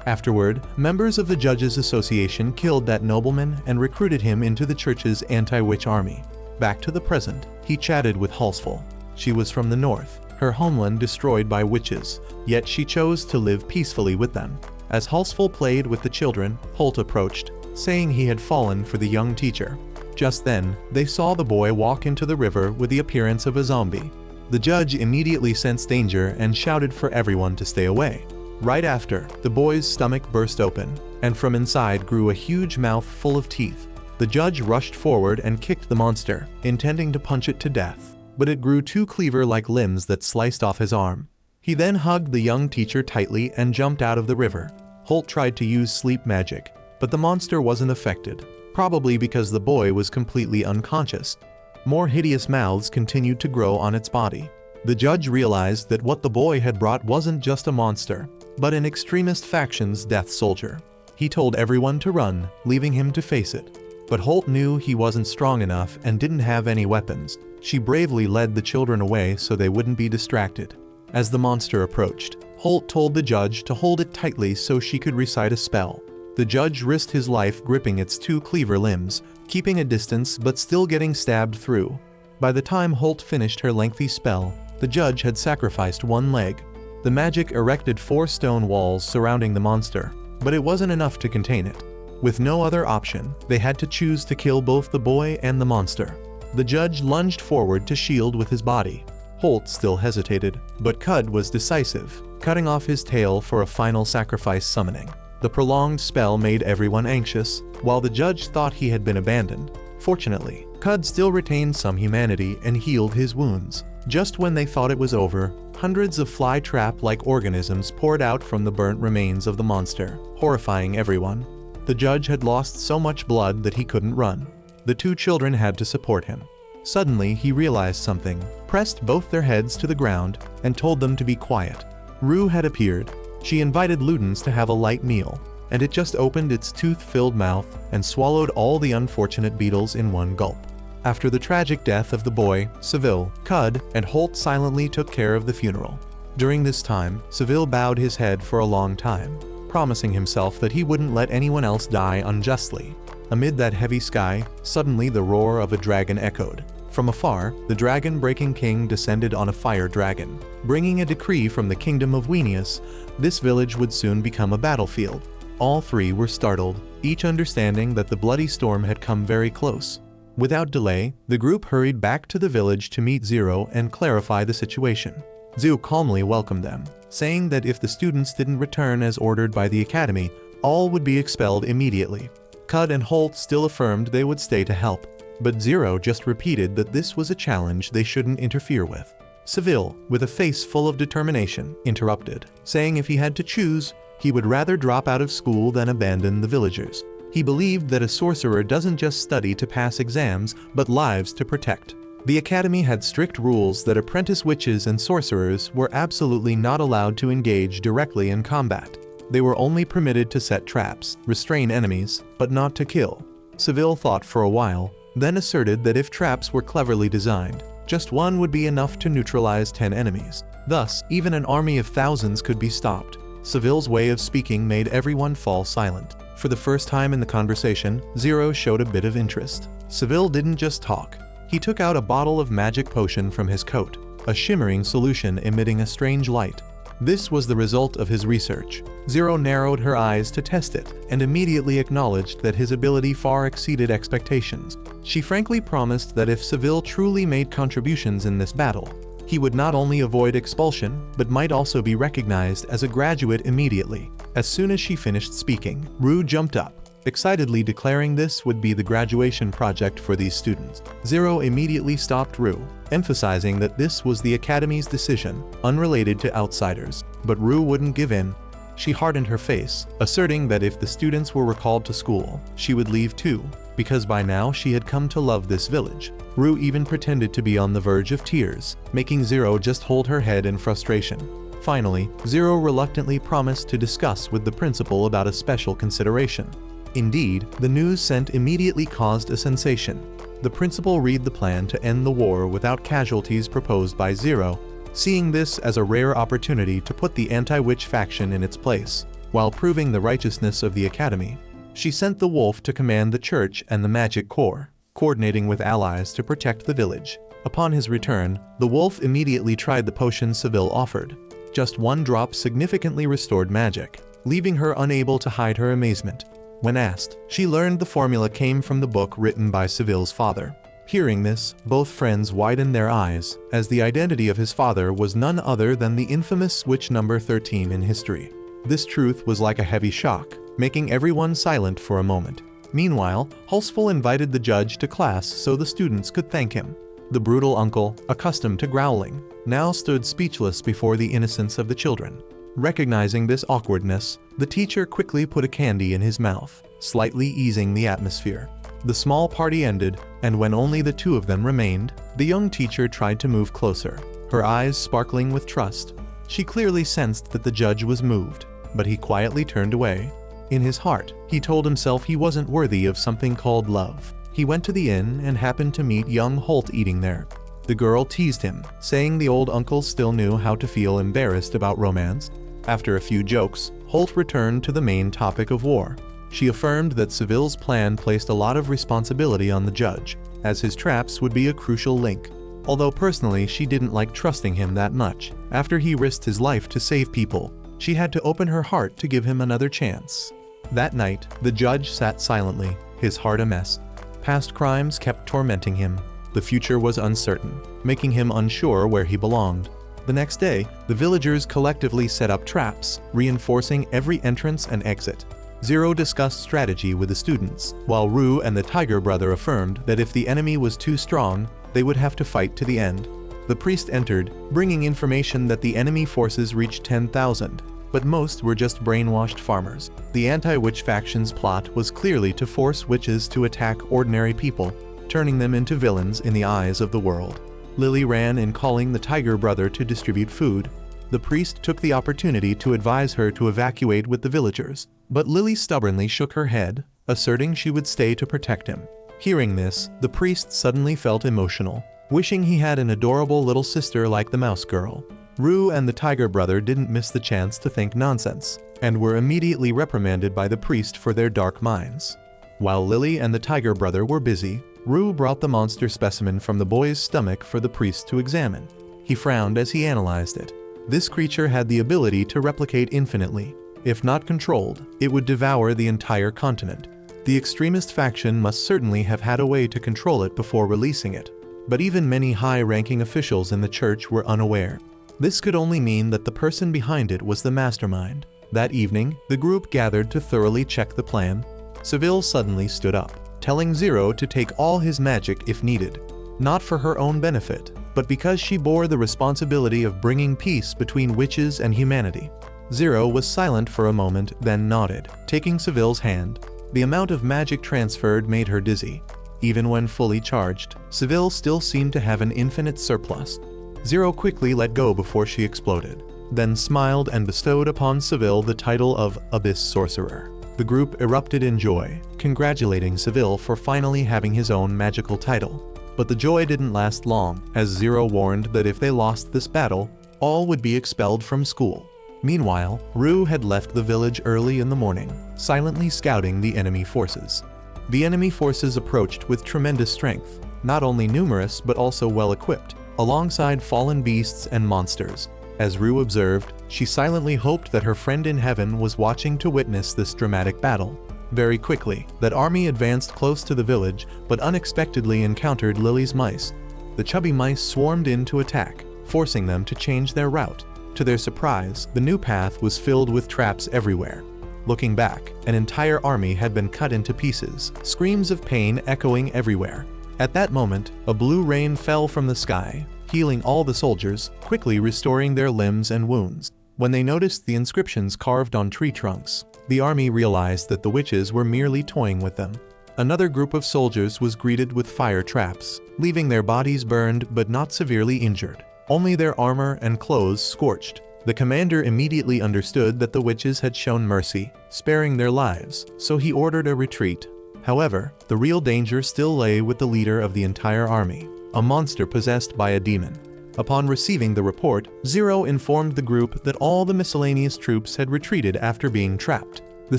Afterward, members of the Judges Association killed that nobleman and recruited him into the church's anti-witch army. Back to the present, he chatted with Halsful. She was from the north, her homeland destroyed by witches, yet she chose to live peacefully with them. As Halsful played with the children, Holt approached, saying he had fallen for the young teacher. Just then, they saw the boy walk into the river with the appearance of a zombie. The judge immediately sensed danger and shouted for everyone to stay away. Right after, the boy's stomach burst open, and from inside grew a huge mouth full of teeth. The judge rushed forward and kicked the monster, intending to punch it to death, but it grew 2 cleaver-like limbs that sliced off his arm. He then hugged the young teacher tightly and jumped out of the river. Holt tried to use sleep magic, but the monster wasn't affected, probably because the boy was completely unconscious. More hideous mouths continued to grow on its body. The judge realized that what the boy had brought wasn't just a monster, but an extremist faction's death soldier. He told everyone to run, leaving him to face it. But Holt knew he wasn't strong enough and didn't have any weapons. She bravely led the children away so they wouldn't be distracted. As the monster approached, Holt told the judge to hold it tightly so she could recite a spell. The judge risked his life gripping its 2 cleaver limbs, keeping a distance but still getting stabbed through. By the time Holt finished her lengthy spell, the judge had sacrificed 1 leg. The magic erected 4 stone walls surrounding the monster, but it wasn't enough to contain it. With no other option, they had to choose to kill both the boy and the monster. The judge lunged forward to shield with his body. Holt still hesitated, but Cud was decisive, cutting off his tail for a final sacrifice summoning. The prolonged spell made everyone anxious, while the judge thought he had been abandoned. Fortunately, Cud still retained some humanity and healed his wounds. Just when they thought it was over, hundreds of fly trap-like organisms poured out from the burnt remains of the monster, horrifying everyone. The judge had lost so much blood that he couldn't run. The two children had to support him. Suddenly, he realized something, pressed both their heads to the ground, and told them to be quiet. Rue had appeared. She invited Ludens to have a light meal, and it just opened its tooth-filled mouth and swallowed all the unfortunate beetles in one gulp. After the tragic death of the boy, Seville, Cud, and Holt silently took care of the funeral. During this time, Seville bowed his head for a long time, promising himself that he wouldn't let anyone else die unjustly. Amid that heavy sky, suddenly the roar of a dragon echoed. From afar, the dragon-breaking king descended on a fire dragon, bringing a decree from the kingdom of Wenius. This village would soon become a battlefield. All three were startled, each understanding that the bloody storm had come very close. Without delay, the group hurried back to the village to meet Zero and clarify the situation. Zero calmly welcomed them, saying that if the students didn't return as ordered by the academy, all would be expelled immediately. Cud and Holt still affirmed they would stay to help, but Zero just repeated that this was a challenge they shouldn't interfere with. Seville, with a face full of determination, interrupted, saying if he had to choose, he would rather drop out of school than abandon the villagers. He believed that a sorcerer doesn't just study to pass exams, but lives to protect. The academy had strict rules that apprentice witches and sorcerers were absolutely not allowed to engage directly in combat. They were only permitted to set traps, restrain enemies, but not to kill. Seville thought for a while, then asserted that if traps were cleverly designed, just one would be enough to neutralize 10 enemies. Thus, even an army of thousands could be stopped. Seville's way of speaking made everyone fall silent. For the first time in the conversation, Zero showed a bit of interest. Seville didn't just talk. He took out a bottle of magic potion from his coat, a shimmering solution emitting a strange light. This was the result of his research. Zero narrowed her eyes to test it, and immediately acknowledged that his ability far exceeded expectations. She frankly promised that if Seville truly made contributions in this battle, he would not only avoid expulsion, but might also be recognized as a graduate immediately. As soon as she finished speaking, Rue jumped up, excitedly declaring this would be the graduation project for these students. Zero immediately stopped Rue, emphasizing that this was the academy's decision, unrelated to outsiders. But Rue wouldn't give in. She hardened her face, asserting that if the students were recalled to school, she would leave too, because by now she had come to love this village. Rue even pretended to be on the verge of tears, making Zero just hold her head in frustration. Finally, Zero reluctantly promised to discuss with the principal about a special consideration. Indeed, the news sent immediately caused a sensation. The principal read the plan to end the war without casualties proposed by Zero, seeing this as a rare opportunity to put the anti-witch faction in its place, while proving the righteousness of the academy. She sent the wolf to command the church and the magic corps, coordinating with allies to protect the village. Upon his return, the wolf immediately tried the potion Seville offered. Just one drop significantly restored magic, leaving her unable to hide her amazement. When asked, she learned the formula came from the book written by Seville's father. Hearing this, both friends widened their eyes, as the identity of his father was none other than the infamous switch number 13 in history. This truth was like a heavy shock, making everyone silent for a moment. Meanwhile, Hulsful invited the judge to class so the students could thank him. The brutal uncle, accustomed to growling, now stood speechless before the innocence of the children. Recognizing this awkwardness, the teacher quickly put a candy in his mouth, slightly easing the atmosphere. The small party ended, and when only the two of them remained, the young teacher tried to move closer, her eyes sparkling with trust. She clearly sensed that the judge was moved, but he quietly turned away. In his heart, he told himself he wasn't worthy of something called love. He went to the inn and happened to meet young Holt eating there. The girl teased him, saying the old uncle still knew how to feel embarrassed about romance. After a few jokes, Holt returned to the main topic of war. She affirmed that Seville's plan placed a lot of responsibility on the judge, as his traps would be a crucial link. Although personally she didn't like trusting him that much. After he risked his life to save people, she had to open her heart to give him another chance. That night, the judge sat silently, his heart a mess. Past crimes kept tormenting him. The future was uncertain, making him unsure where he belonged. The next day, the villagers collectively set up traps, reinforcing every entrance and exit. Zero discussed strategy with the students, while Rue and the Tiger Brother affirmed that if the enemy was too strong, they would have to fight to the end. The priest entered, bringing information that the enemy forces reached 10,000. but most were just brainwashed farmers. The anti-witch faction's plot was clearly to force witches to attack ordinary people, turning them into villains in the eyes of the world. Lily ran in, calling the Tiger Brother to distribute food. The priest took the opportunity to advise her to evacuate with the villagers, but Lily stubbornly shook her head, asserting she would stay to protect him. Hearing this, the priest suddenly felt emotional, wishing he had an adorable little sister like the mouse girl. Rue and the Tiger Brother didn't miss the chance to think nonsense, and were immediately reprimanded by the priest for their dark minds. While Lily and the Tiger Brother were busy, Rue brought the monster specimen from the boy's stomach for the priest to examine. He frowned as he analyzed it. This creature had the ability to replicate infinitely. If not controlled, it would devour the entire continent. The extremist faction must certainly have had a way to control it before releasing it, but even many high-ranking officials in the church were unaware. This could only mean that the person behind it was the mastermind. That evening, the group gathered to thoroughly check the plan. Seville suddenly stood up, telling Zero to take all his magic if needed, not for her own benefit, but because she bore the responsibility of bringing peace between witches and humanity. Zero was silent for a moment, then nodded, taking Seville's hand. The amount of magic transferred made her dizzy. Even when fully charged, Seville still seemed to have an infinite surplus. Zero quickly let go before she exploded, then smiled and bestowed upon Seville the title of Abyss Sorcerer. The group erupted in joy, congratulating Seville for finally having his own magical title. But the joy didn't last long, as Zero warned that if they lost this battle, all would be expelled from school. Meanwhile, Rue had left the village early in the morning, silently scouting the enemy forces. The enemy forces approached with tremendous strength, not only numerous but also well-equipped, alongside fallen beasts and monsters. As Rue observed, she silently hoped that her friend in heaven was watching to witness this dramatic battle. Very quickly, that army advanced close to the village, but unexpectedly encountered Lily's mice. The chubby mice swarmed in to attack, forcing them to change their route. To their surprise, the new path was filled with traps everywhere. Looking back, an entire army had been cut into pieces, screams of pain echoing everywhere. At that moment, a blue rain fell from the sky, healing all the soldiers, quickly restoring their limbs and wounds. When they noticed the inscriptions carved on tree trunks, the army realized that the witches were merely toying with them. Another group of soldiers was greeted with fire traps, leaving their bodies burned but not severely injured. Only their armor and clothes scorched. The commander immediately understood that the witches had shown mercy, sparing their lives, so he ordered a retreat. However, the real danger still lay with the leader of the entire army, a monster possessed by a demon. Upon receiving the report, Zero informed the group that all the miscellaneous troops had retreated after being trapped. The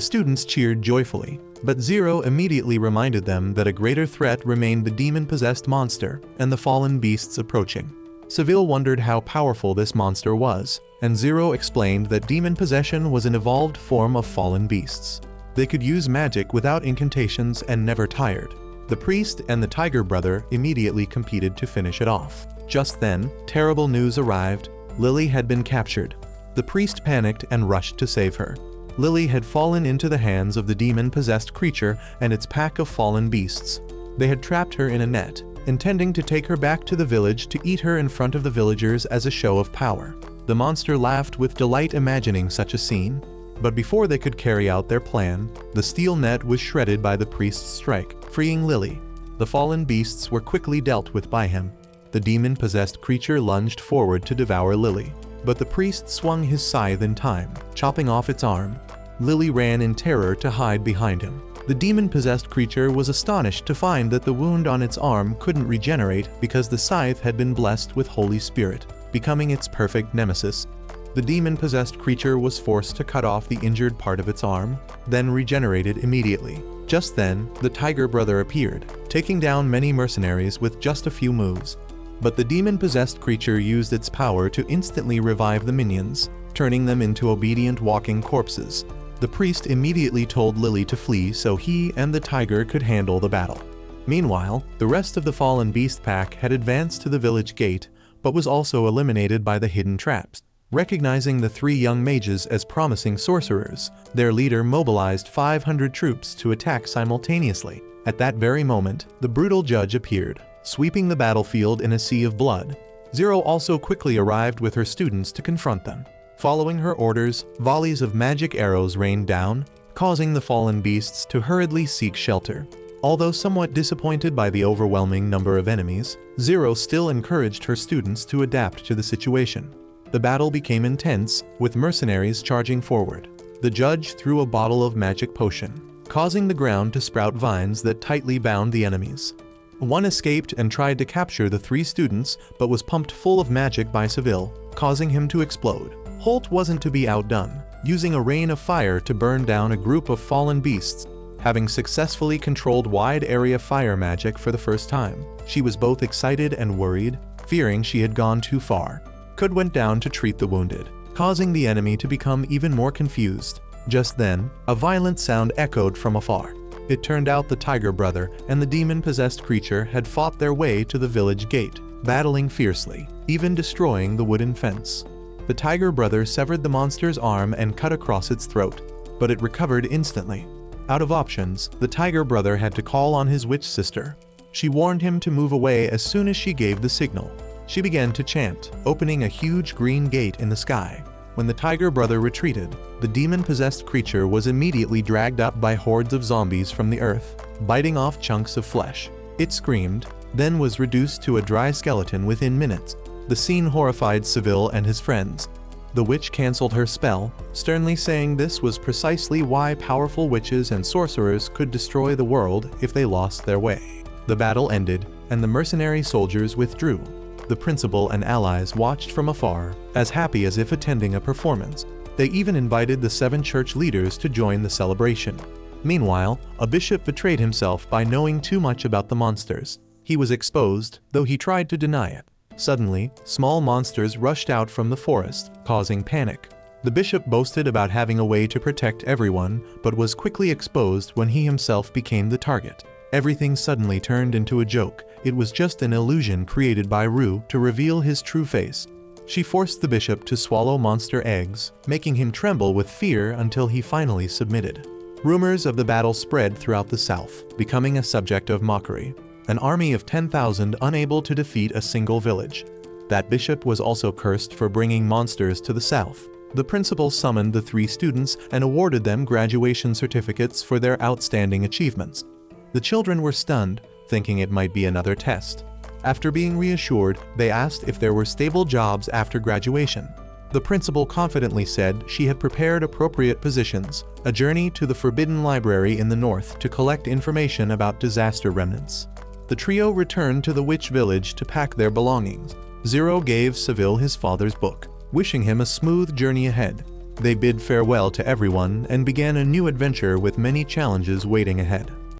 students cheered joyfully, but Zero immediately reminded them that a greater threat remained the demon-possessed monster and the fallen beasts approaching. Seville wondered how powerful this monster was, and Zero explained that demon possession was an evolved form of fallen beasts. They could use magic without incantations and never tired. The priest and the Tiger Brother immediately competed to finish it off. Just then, terrible news arrived. Lily had been captured. The priest panicked and rushed to save her. Lily had fallen into the hands of the demon-possessed creature and its pack of fallen beasts. They had trapped her in a net, intending to take her back to the village to eat her in front of the villagers as a show of power. The monster laughed with delight imagining such a scene. But before they could carry out their plan, the steel net was shredded by the priest's strike, freeing Lily. The fallen beasts were quickly dealt with by him. The demon-possessed creature lunged forward to devour Lily, but the priest swung his scythe in time, chopping off its arm. Lily ran in terror to hide behind him. The demon-possessed creature was astonished to find that the wound on its arm couldn't regenerate because the scythe had been blessed with Holy Spirit, becoming its perfect nemesis. The demon-possessed creature was forced to cut off the injured part of its arm, then regenerated immediately. Just then, the Tiger Brother appeared, taking down many mercenaries with just a few moves. But the demon-possessed creature used its power to instantly revive the minions, turning them into obedient walking corpses. The priest immediately told Lily to flee so he and the tiger could handle the battle. Meanwhile, the rest of the fallen beast pack had advanced to the village gate, but was also eliminated by the hidden traps. Recognizing the three young mages as promising sorcerers, their leader mobilized 500 troops to attack simultaneously. At that very moment, the brutal judge appeared, sweeping the battlefield in a sea of blood. Zero also quickly arrived with her students to confront them. Following her orders, volleys of magic arrows rained down, causing the fallen beasts to hurriedly seek shelter. Although somewhat disappointed by the overwhelming number of enemies, Zero still encouraged her students to adapt to the situation. The battle became intense, with mercenaries charging forward. The judge threw a bottle of magic potion, causing the ground to sprout vines that tightly bound the enemies. One escaped and tried to capture the 3 students, but was pumped full of magic by Seville, causing him to explode. Holt wasn't to be outdone, using a rain of fire to burn down a group of fallen beasts. Having successfully controlled wide area fire magic for the first time, she was both excited and worried, fearing she had gone too far. Cud went down to treat the wounded, causing the enemy to become even more confused. Just then, a violent sound echoed from afar. It turned out the Tiger Brother and the demon-possessed creature had fought their way to the village gate, battling fiercely, even destroying the wooden fence. The Tiger Brother severed the monster's arm and cut across its throat, but it recovered instantly. Out of options, the Tiger Brother had to call on his witch sister. She warned him to move away as soon as she gave the signal. She began to chant, opening a huge green gate in the sky. When the Tiger Brother retreated, the demon-possessed creature was immediately dragged up by hordes of zombies from the earth, biting off chunks of flesh. It screamed, then was reduced to a dry skeleton within minutes. The scene horrified Seville and his friends. The witch cancelled her spell, sternly saying this was precisely why powerful witches and sorcerers could destroy the world if they lost their way. The battle ended, and the mercenary soldiers withdrew. The principal and allies watched from afar, as happy as if attending a performance. They even invited the 7 church leaders to join the celebration. Meanwhile, a bishop betrayed himself by knowing too much about the monsters. He was exposed, though he tried to deny it. Suddenly, small monsters rushed out from the forest, causing panic. The bishop boasted about having a way to protect everyone, but was quickly exposed when he himself became the target. Everything suddenly turned into a joke. It was just an illusion created by Rue to reveal his true face. She forced the bishop to swallow monster eggs, making him tremble with fear until he finally submitted. Rumors of the battle spread throughout the south, becoming a subject of mockery. An army of 10,000 unable to defeat a single village. That bishop was also cursed for bringing monsters to the south. The principal summoned the 3 students and awarded them graduation certificates for their outstanding achievements. The children were stunned, thinking it might be another test. After being reassured, they asked if there were stable jobs after graduation. The principal confidently said she had prepared appropriate positions, a journey to the Forbidden Library in the north to collect information about disaster remnants. The trio returned to the witch village to pack their belongings. Zero gave Seville his father's book, wishing him a smooth journey ahead. They bid farewell to everyone and began a new adventure with many challenges waiting ahead.